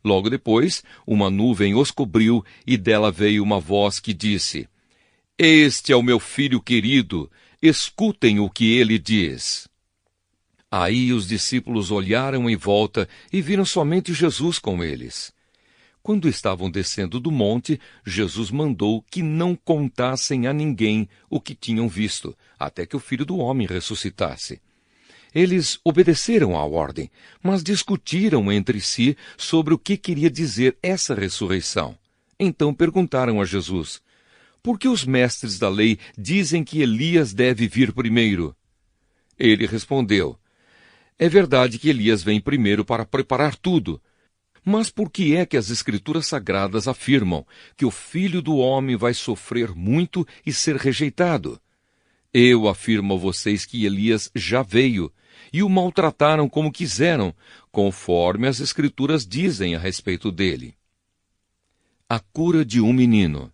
A: Logo depois, uma nuvem os cobriu e dela veio uma voz que disse: Este é o meu filho querido, escutem o que ele diz. Aí os discípulos olharam em volta e viram somente Jesus com eles. Quando estavam descendo do monte, Jesus mandou que não contassem a ninguém o que tinham visto, até que o Filho do Homem ressuscitasse. Eles obedeceram à ordem, mas discutiram entre si sobre o que queria dizer essa ressurreição. Então perguntaram a Jesus: Por que os mestres da lei dizem que Elias deve vir primeiro? Ele respondeu: É verdade que Elias vem primeiro para preparar tudo. Mas por que é que as Escrituras Sagradas afirmam que o Filho do Homem vai sofrer muito e ser rejeitado? Eu afirmo a vocês que Elias já veio, e o maltrataram como quiseram, conforme as Escrituras dizem a respeito dele. A cura de um menino.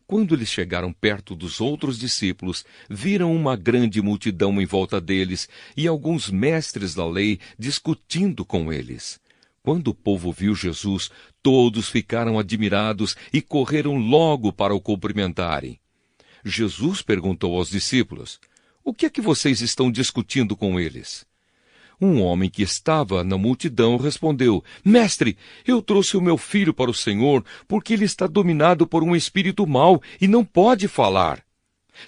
A: Quando eles chegaram perto dos outros discípulos, viram uma grande multidão em volta deles e alguns mestres da lei discutindo com eles. Quando o povo viu Jesus, todos ficaram admirados e correram logo para o cumprimentarem. Jesus perguntou aos discípulos: O que é que vocês estão discutindo com eles? Um homem que estava na multidão respondeu: Mestre, eu trouxe o meu filho para o Senhor, porque ele está dominado por um espírito mau e não pode falar.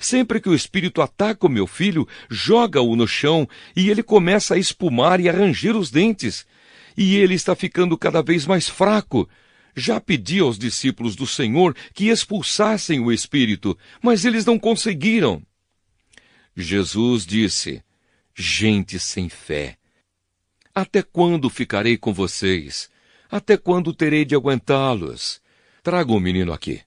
A: Sempre que o espírito ataca o meu filho, joga-o no chão e ele começa a espumar e a ranger os dentes. E ele está ficando cada vez mais fraco. Já pedi aos discípulos do Senhor que expulsassem o espírito, mas eles não conseguiram. Jesus disse: Gente sem fé, até quando ficarei com vocês? Até quando terei de aguentá-los? Tragam o menino aqui.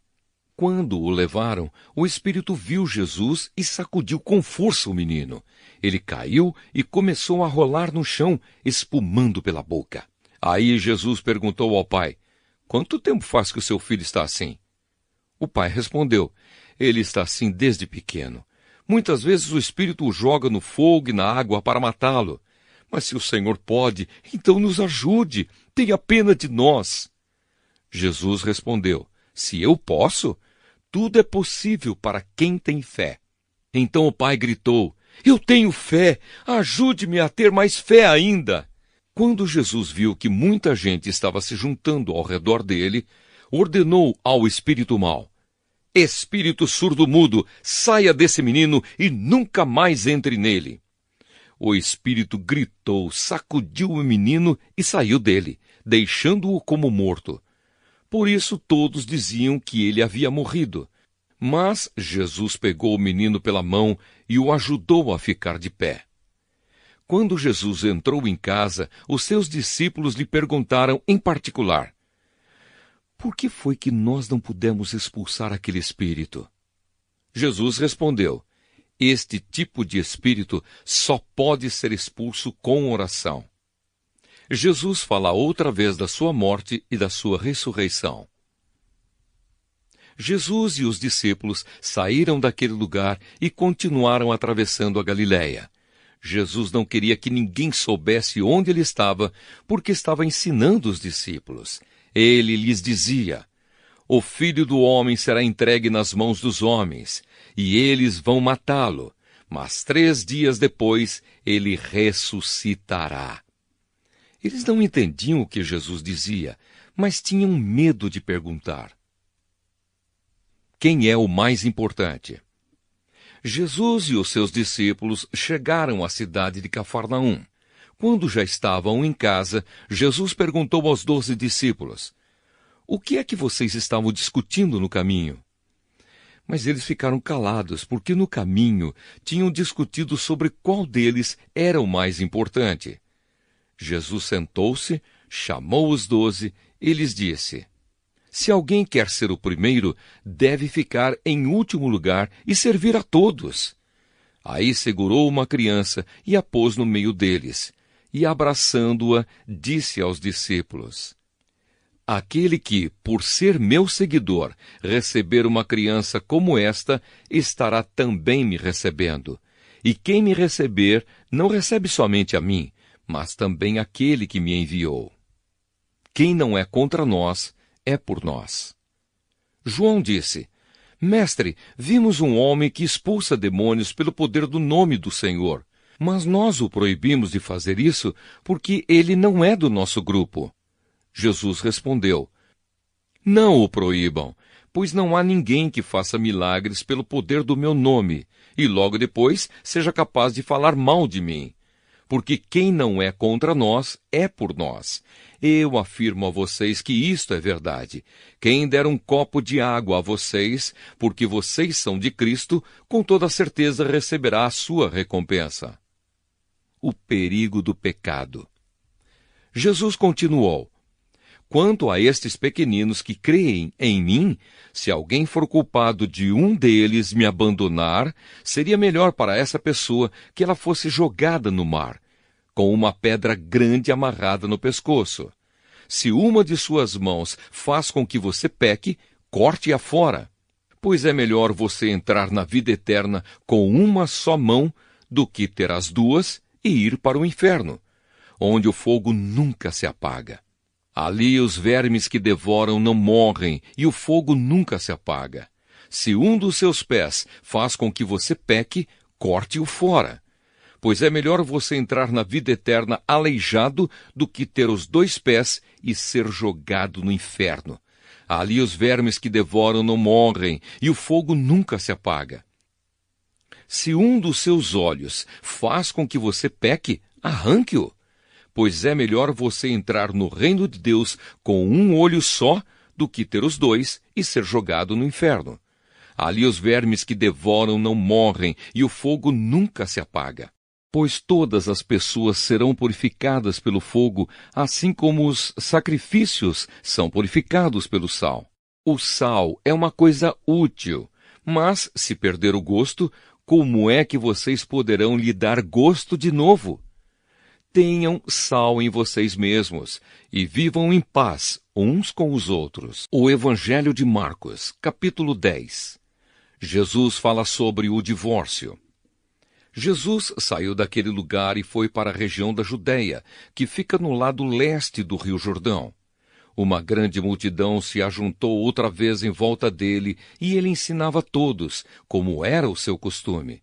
A: Quando o levaram, o espírito viu Jesus e sacudiu com força o menino. Ele caiu e começou a rolar no chão, espumando pela boca. Aí Jesus perguntou ao pai: Quanto tempo faz que o seu filho está assim? O pai respondeu: Ele está assim desde pequeno. Muitas vezes o espírito o joga no fogo e na água para matá-lo. Mas se o Senhor pode, então nos ajude. Tenha pena de nós. Jesus respondeu: Se eu posso, tudo é possível para quem tem fé. Então o pai gritou: Eu tenho fé, ajude-me a ter mais fé ainda. Quando Jesus viu que muita gente estava se juntando ao redor dele, ordenou ao espírito mau: Espírito surdo-mudo, saia desse menino e nunca mais entre nele. O espírito gritou, sacudiu o menino e saiu dele, deixando-o como morto. Por isso todos diziam que ele havia morrido. Mas Jesus pegou o menino pela mão e o ajudou a ficar de pé. Quando Jesus entrou em casa, os seus discípulos lhe perguntaram em particular: por que foi que nós não pudemos expulsar aquele espírito? Jesus respondeu: este tipo de espírito só pode ser expulso com oração. Jesus fala outra vez da sua morte e da sua ressurreição. Jesus e os discípulos saíram daquele lugar e continuaram atravessando a Galiléia. Jesus não queria que ninguém soubesse onde ele estava, porque estava ensinando os discípulos. Ele lhes dizia: o Filho do Homem será entregue nas mãos dos homens, e eles vão matá-lo, mas 3 dias depois ele ressuscitará. Eles não entendiam o que Jesus dizia, mas tinham medo de perguntar. Quem é o mais importante? Jesus e os seus discípulos chegaram à cidade de Cafarnaum. Quando já estavam em casa, Jesus perguntou aos 12 discípulos: o que é que vocês estavam discutindo no caminho? Mas eles ficaram calados, porque no caminho tinham discutido sobre qual deles era o mais importante. Jesus sentou-se, chamou os 12 e lhes disse: se alguém quer ser o primeiro, deve ficar em último lugar e servir a todos. Aí segurou uma criança e a pôs no meio deles, e abraçando-a, disse aos discípulos: aquele que, por ser meu seguidor, receber uma criança como esta, estará também me recebendo. E quem me receber, não recebe somente a mim, mas também aquele que me enviou. Quem não é contra nós, é por nós. João disse: mestre, vimos um homem que expulsa demônios pelo poder do nome do Senhor, mas nós o proibimos de fazer isso porque ele não é do nosso grupo. Jesus respondeu: não o proíbam, pois não há ninguém que faça milagres pelo poder do meu nome, e logo depois seja capaz de falar mal de mim. Porque quem não é contra nós, é por nós. Eu afirmo a vocês que isto é verdade. Quem der um copo de água a vocês, porque vocês são de Cristo, com toda certeza receberá a sua recompensa. O perigo do pecado. Jesus continuou: quanto a estes pequeninos que creem em mim, se alguém for culpado de um deles me abandonar, seria melhor para essa pessoa que ela fosse jogada no mar, com uma pedra grande amarrada no pescoço. Se uma de suas mãos faz com que você peque, corte-a fora. Pois é melhor você entrar na vida eterna com uma só mão do que ter as duas e ir para o inferno, onde o fogo nunca se apaga. Ali os vermes que devoram não morrem e o fogo nunca se apaga. Se um dos seus pés faz com que você peque, corte-o fora. Pois é melhor você entrar na vida eterna aleijado do que ter os 2 pés e ser jogado no inferno. Ali os vermes que devoram não morrem e o fogo nunca se apaga. Se um dos seus olhos faz com que você peque, arranque-o. Pois é melhor você entrar no reino de Deus com um olho só do que ter os 2 e ser jogado no inferno. Ali os vermes que devoram não morrem e o fogo nunca se apaga. Pois todas as pessoas serão purificadas pelo fogo, assim como os sacrifícios são purificados pelo sal. O sal é uma coisa útil, mas se perder o gosto, como é que vocês poderão lhe dar gosto de novo? Tenham sal em vocês mesmos e vivam em paz uns com os outros. O Evangelho de Marcos, capítulo 10. Jesus fala sobre o divórcio. Jesus saiu daquele lugar e foi para a região da Judéia, que fica no lado leste do Rio Jordão. Uma grande multidão se ajuntou outra vez em volta dele e ele ensinava a todos, como era o seu costume.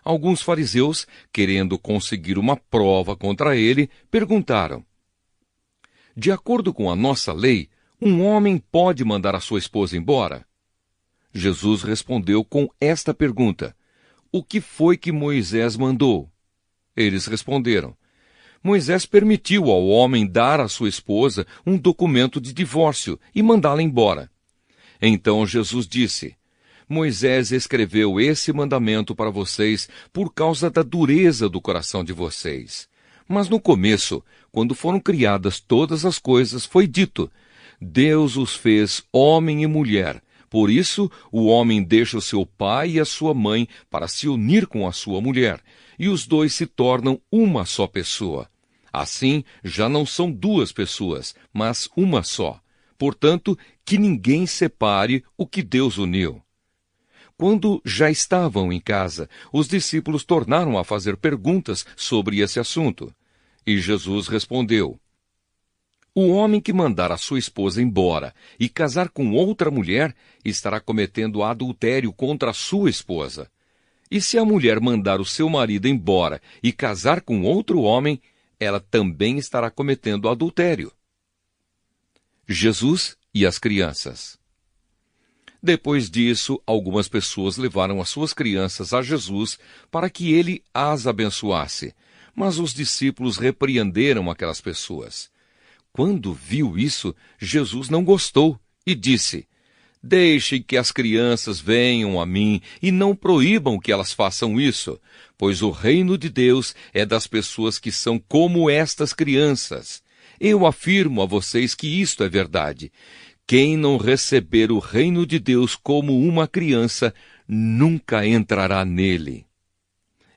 A: Alguns fariseus, querendo conseguir uma prova contra ele, perguntaram: de acordo com a nossa lei, um homem pode mandar a sua esposa embora? Jesus respondeu com esta pergunta: O que foi que Moisés mandou? Eles responderam: Moisés permitiu ao homem dar à sua esposa um documento de divórcio e mandá-la embora. Então Jesus disse: Moisés escreveu esse mandamento para vocês por causa da dureza do coração de vocês. Mas no começo, quando foram criadas todas as coisas, foi dito: Deus os fez homem e mulher. Por isso, o homem deixa o seu pai e a sua mãe para se unir com a sua mulher, e os dois se tornam uma só pessoa. Assim, já não são duas pessoas, mas uma só. Portanto, que ninguém separe o que Deus uniu. Quando já estavam em casa, os discípulos tornaram a fazer perguntas sobre esse assunto. E Jesus respondeu: O homem que mandar a sua esposa embora e casar com outra mulher estará cometendo adultério contra a sua esposa. E se a mulher mandar o seu marido embora e casar com outro homem, ela também estará cometendo adultério. Jesus e as crianças. Depois disso, algumas pessoas levaram as suas crianças a Jesus para que ele as abençoasse. Mas os discípulos repreenderam aquelas pessoas. Quando viu isso, Jesus não gostou e disse: Deixem que as crianças venham a mim e não proíbam que elas façam isso, pois o reino de Deus é das pessoas que são como estas crianças. Eu afirmo a vocês que isto é verdade. Quem não receber o reino de Deus como uma criança, nunca entrará nele.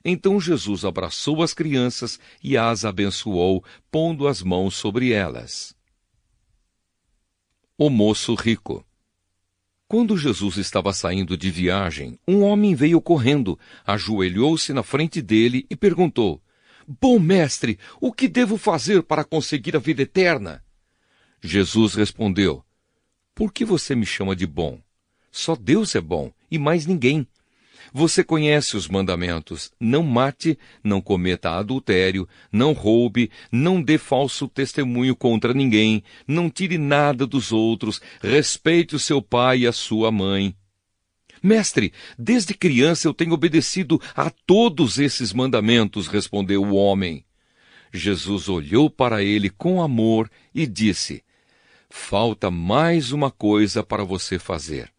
A: Então Jesus abraçou as crianças e as abençoou, pondo as mãos sobre elas. O moço rico. Quando Jesus estava saindo de viagem, um homem veio correndo, ajoelhou-se na frente dele e perguntou: Bom mestre, o que devo fazer para conseguir a vida eterna? Jesus respondeu: Por que você me chama de bom? Só Deus é bom, e mais ninguém. Você conhece os mandamentos: não mate, não cometa adultério, não roube, não dê falso testemunho contra ninguém, não tire nada dos outros, respeite o seu pai e a sua mãe. Mestre, desde criança eu tenho obedecido a todos esses mandamentos, respondeu o homem. Jesus olhou para ele com amor e disse: Falta mais uma coisa para você fazer.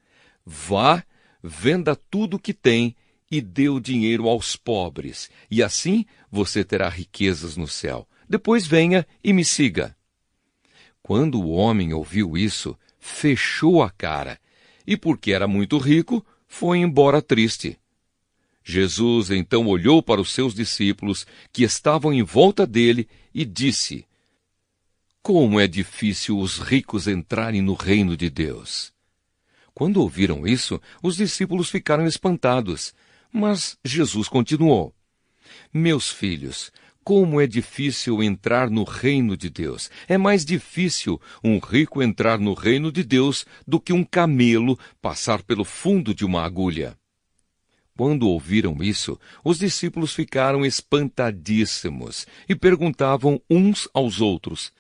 A: Vá, venda tudo o que tem e dê o dinheiro aos pobres, e assim você terá riquezas no céu. Depois venha e me siga. Quando o homem ouviu isso, fechou a cara, e porque era muito rico, foi embora triste. Jesus então olhou para os seus discípulos, que estavam em volta dele, e disse: Como é difícil os ricos entrarem no reino de Deus. Quando ouviram isso, os discípulos ficaram espantados. Mas Jesus continuou: Meus filhos, como é difícil entrar no reino de Deus. É mais difícil um rico entrar no reino de Deus do que um camelo passar pelo fundo de uma agulha. Quando ouviram isso, os discípulos ficaram espantadíssimos e perguntavam uns aos outros: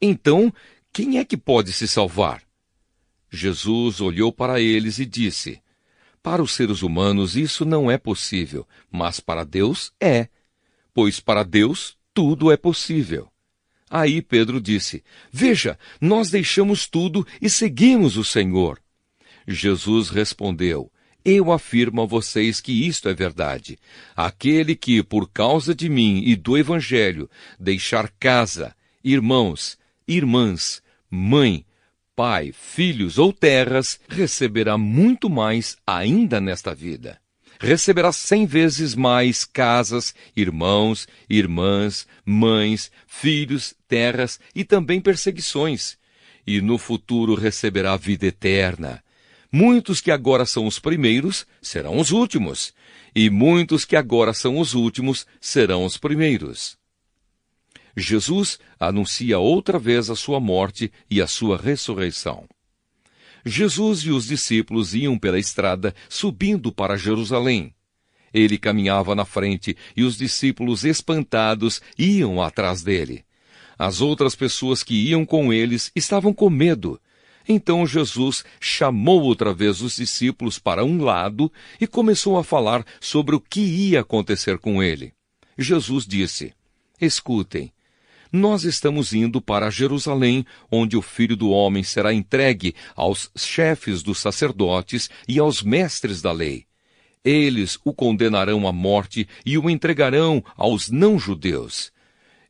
A: Então, quem é que pode se salvar? Jesus olhou para eles e disse: Para os seres humanos isso não é possível, mas para Deus é, pois para Deus tudo é possível. Aí Pedro disse: Veja, nós deixamos tudo e seguimos o Senhor. Jesus respondeu: Eu afirmo a vocês que isto é verdade. Aquele que, por causa de mim e do Evangelho, deixar casa, irmãos, irmãs, mãe, pai, filhos ou terras, receberá muito mais ainda nesta vida. Receberá 100 vezes mais casas, irmãos, irmãs, mães, filhos, terras e também perseguições. E no futuro receberá a vida eterna. Muitos que agora são os primeiros serão os últimos, e muitos que agora são os últimos serão os primeiros. Jesus anuncia outra vez a sua morte e a sua ressurreição. Jesus e os discípulos iam pela estrada subindo para Jerusalém. Ele caminhava na frente e os discípulos, espantados, iam atrás dele. As outras pessoas que iam com eles estavam com medo. Então Jesus chamou outra vez os discípulos para um lado e começou a falar sobre o que ia acontecer com ele. Jesus disse: Escutem, nós estamos indo para Jerusalém, onde o Filho do Homem será entregue aos chefes dos sacerdotes e aos mestres da lei. Eles o condenarão à morte e o entregarão aos não-judeus.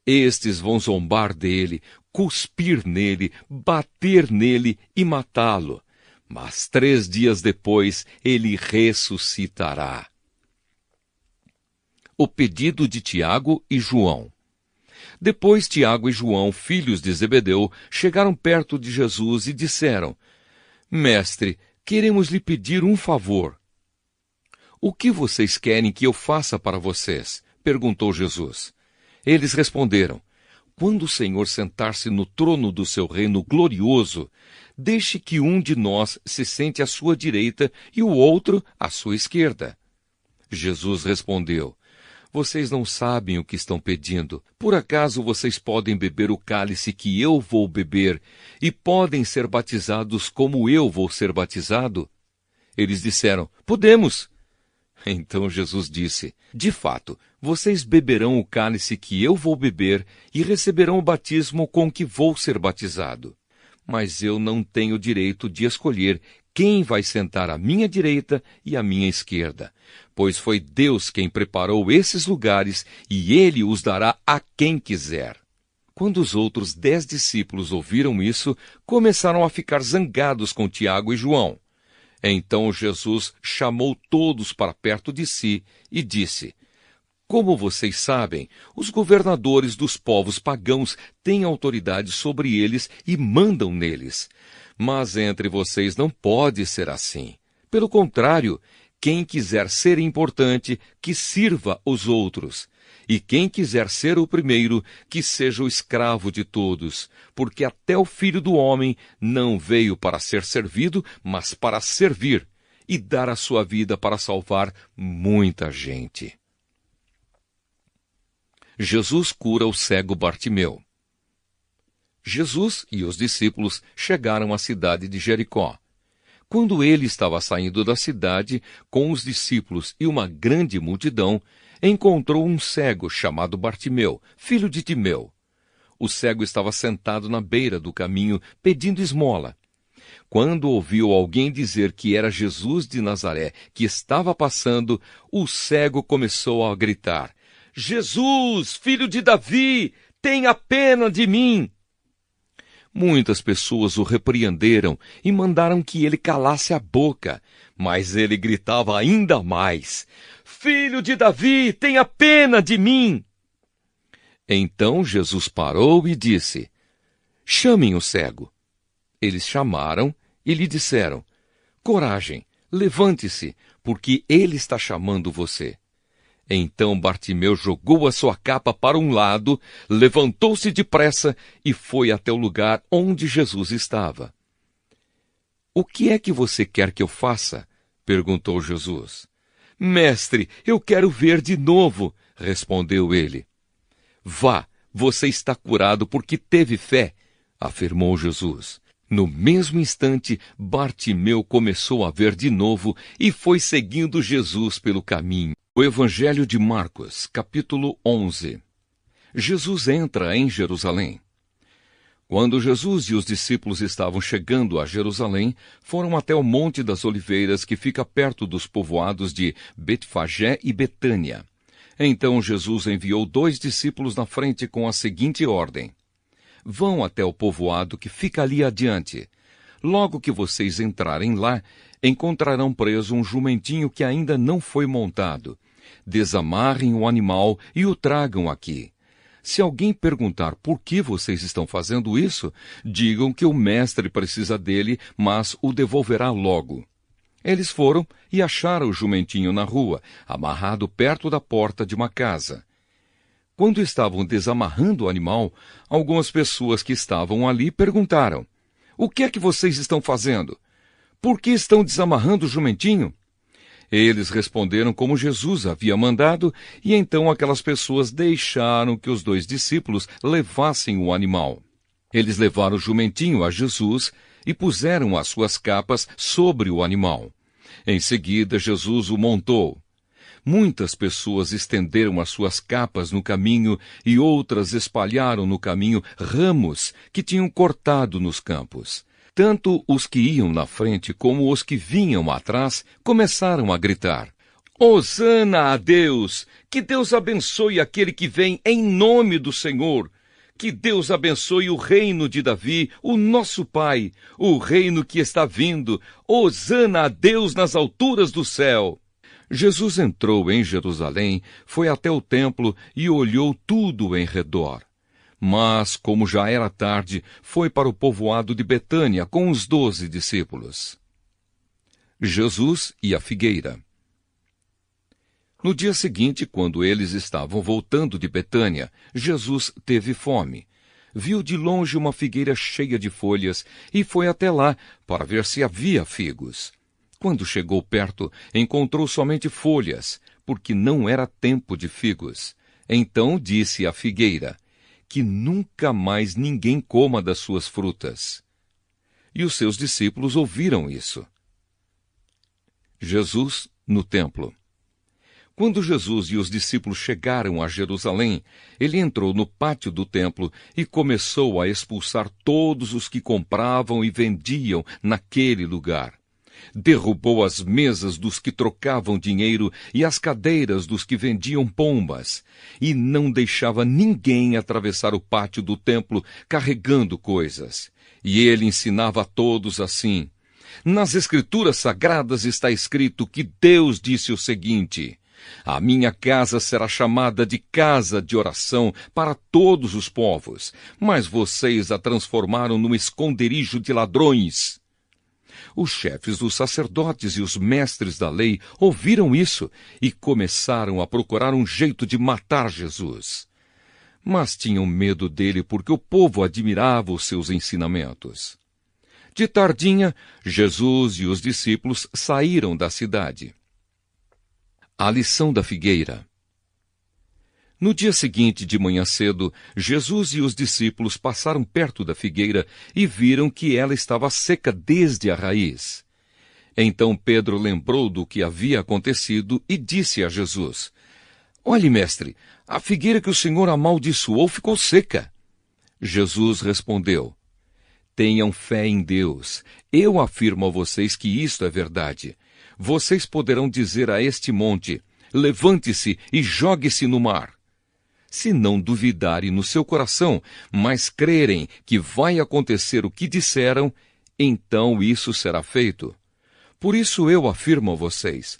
A: Estes vão zombar dele, cuspir nele, bater nele e matá-lo. Mas 3 dias depois ele ressuscitará. O pedido de Tiago e João. Depois Tiago e João, filhos de Zebedeu, chegaram perto de Jesus e disseram: Mestre, queremos lhe pedir um favor. O que vocês querem que eu faça para vocês? Perguntou Jesus. Eles responderam: Quando o Senhor sentar-se no trono do seu reino glorioso, deixe que um de nós se sente à sua direita e o outro à sua esquerda. Jesus respondeu: Vocês não sabem o que estão pedindo. Por acaso vocês podem beber o cálice que eu vou beber e podem ser batizados como eu vou ser batizado? Eles disseram: Podemos. Então Jesus disse: De fato, vocês beberão o cálice que eu vou beber e receberão o batismo com que vou ser batizado. Mas eu não tenho direito de escolher quem vai sentar à minha direita e à minha esquerda, pois foi Deus quem preparou esses lugares e Ele os dará a quem quiser. Quando os outros 10 discípulos ouviram isso, começaram a ficar zangados com Tiago e João. Então Jesus chamou todos para perto de si e disse: Como vocês sabem, os governadores dos povos pagãos têm autoridade sobre eles e mandam neles. Mas entre vocês não pode ser assim. Pelo contrário, quem quiser ser importante, que sirva os outros. E quem quiser ser o primeiro, que seja o escravo de todos. Porque até o Filho do Homem não veio para ser servido, mas para servir e dar a sua vida para salvar muita gente. Jesus cura o cego Bartimeu. Jesus e os discípulos chegaram à cidade de Jericó. Quando ele estava saindo da cidade, com os discípulos e uma grande multidão, encontrou um cego chamado Bartimeu, filho de Timeu. O cego estava sentado na beira do caminho, pedindo esmola. Quando ouviu alguém dizer que era Jesus de Nazaré que estava passando, o cego começou a gritar: Jesus, filho de Davi, tenha pena de mim! Muitas pessoas o repreenderam e mandaram que ele calasse a boca, mas ele gritava ainda mais: Filho de Davi, tenha pena de mim! Então Jesus parou e disse: Chamem o cego. Eles chamaram e lhe disseram: Coragem, levante-se, porque ele está chamando você. Então Bartimeu jogou a sua capa para um lado, levantou-se depressa e foi até o lugar onde Jesus estava. O que é que você quer que eu faça? Perguntou Jesus. Mestre, eu quero ver de novo, respondeu ele. Vá, você está curado porque teve fé, afirmou Jesus. No mesmo instante, Bartimeu começou a ver de novo e foi seguindo Jesus pelo caminho. O Evangelho de Marcos, capítulo 11. Jesus entra em Jerusalém. Quando Jesus e os discípulos estavam chegando a Jerusalém, foram até o Monte das Oliveiras, que fica perto dos povoados de Betfagé e Betânia. Então Jesus enviou 2 discípulos na frente com a seguinte ordem: Vão até o povoado que fica ali adiante. Logo que vocês entrarem lá, encontrarão preso um jumentinho que ainda não foi montado. Desamarrem o animal e o tragam aqui. Se alguém perguntar por que vocês estão fazendo isso, digam que o mestre precisa dele, mas o devolverá logo. Eles foram e acharam o jumentinho na rua, amarrado perto da porta de uma casa. Quando estavam desamarrando o animal, algumas pessoas que estavam ali perguntaram: O que é que vocês estão fazendo? Por que estão desamarrando o jumentinho? Eles responderam como Jesus havia mandado, e então aquelas pessoas deixaram que os 2 discípulos levassem o animal. Eles levaram o jumentinho a Jesus e puseram as suas capas sobre o animal. Em seguida, Jesus o montou. Muitas pessoas estenderam as suas capas no caminho e outras espalharam no caminho ramos que tinham cortado nos campos. Tanto os que iam na frente como os que vinham atrás começaram a gritar: Hosana a Deus! Que Deus abençoe aquele que vem em nome do Senhor! Que Deus abençoe o reino de Davi, o nosso pai, o reino que está vindo. Hosana a Deus nas alturas do céu! Jesus entrou em Jerusalém, foi até o templo e olhou tudo em redor. Mas, como já era tarde, foi para o povoado de Betânia com os 12 discípulos. Jesus e a figueira. No dia seguinte, quando eles estavam voltando de Betânia, Jesus teve fome. Viu de longe uma figueira cheia de folhas e foi até lá para ver se havia figos. Quando chegou perto, encontrou somente folhas, porque não era tempo de figos. Então disse à figueira: que nunca mais ninguém coma das suas frutas. E os seus discípulos ouviram isso. Jesus no templo. Quando Jesus e os discípulos chegaram a Jerusalém, ele entrou no pátio do templo e começou a expulsar todos os que compravam e vendiam naquele lugar. Derrubou as mesas dos que trocavam dinheiro e as cadeiras dos que vendiam pombas, e não deixava ninguém atravessar o pátio do templo carregando coisas. E ele ensinava a todos assim: nas Escrituras Sagradas está escrito que Deus disse o seguinte: a minha casa será chamada de casa de oração para todos os povos, mas vocês a transformaram num esconderijo de ladrões. Os chefes dos sacerdotes e os mestres da lei ouviram isso e começaram a procurar um jeito de matar Jesus. Mas tinham medo dele porque o povo admirava os seus ensinamentos. De tardinha, Jesus e os discípulos saíram da cidade. A lição da figueira. No dia seguinte, de manhã cedo, Jesus e os discípulos passaram perto da figueira e viram que ela estava seca desde a raiz. Então Pedro lembrou do que havia acontecido e disse a Jesus: Olhe, mestre, a figueira que o Senhor amaldiçoou ficou seca. Jesus respondeu: Tenham fé em Deus. Eu afirmo a vocês que isto é verdade. Vocês poderão dizer a este monte: levante-se e jogue-se no mar. Se não duvidarem no seu coração, mas crerem que vai acontecer o que disseram, então isso será feito. Por isso eu afirmo a vocês: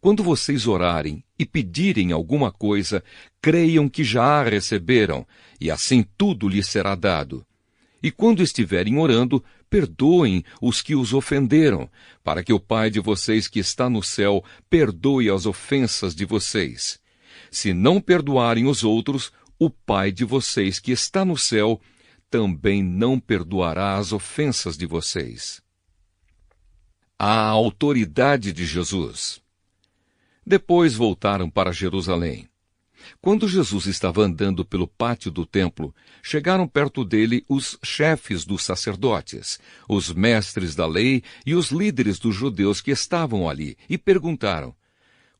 A: quando vocês orarem e pedirem alguma coisa, creiam que já a receberam, e assim tudo lhes será dado. E quando estiverem orando, perdoem os que os ofenderam, para que o Pai de vocês que está no céu perdoe as ofensas de vocês. Se não perdoarem os outros, o Pai de vocês que está no céu também não perdoará as ofensas de vocês. A autoridade de Jesus. Depois voltaram para Jerusalém. Quando Jesus estava andando pelo pátio do templo, chegaram perto dele os chefes dos sacerdotes, os mestres da lei e os líderes dos judeus que estavam ali, e perguntaram: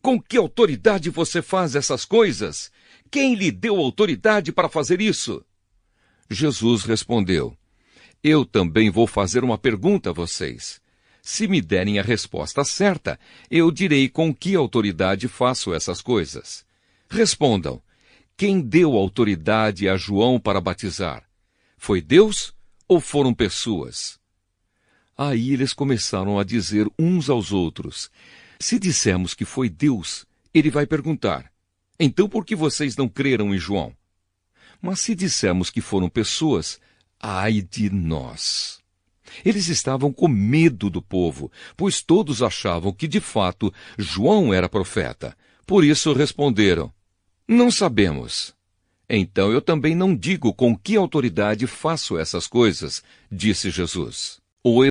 A: Com que autoridade você faz essas coisas? Quem lhe deu autoridade para fazer isso? Jesus respondeu: Eu também vou fazer uma pergunta a vocês. Se me derem a resposta certa, eu direi com que autoridade faço essas coisas. Respondam: quem deu autoridade a João para batizar? Foi Deus ou foram pessoas? Aí eles começaram a dizer uns aos outros: se dissermos que foi Deus, ele vai perguntar: então por que vocês não creram em João? Mas se dissermos que foram pessoas, ai de nós! Eles estavam com medo do povo, pois todos achavam que, de fato, João era profeta. Por isso responderam: não sabemos. Então eu também não digo com que autoridade faço essas coisas, disse Jesus.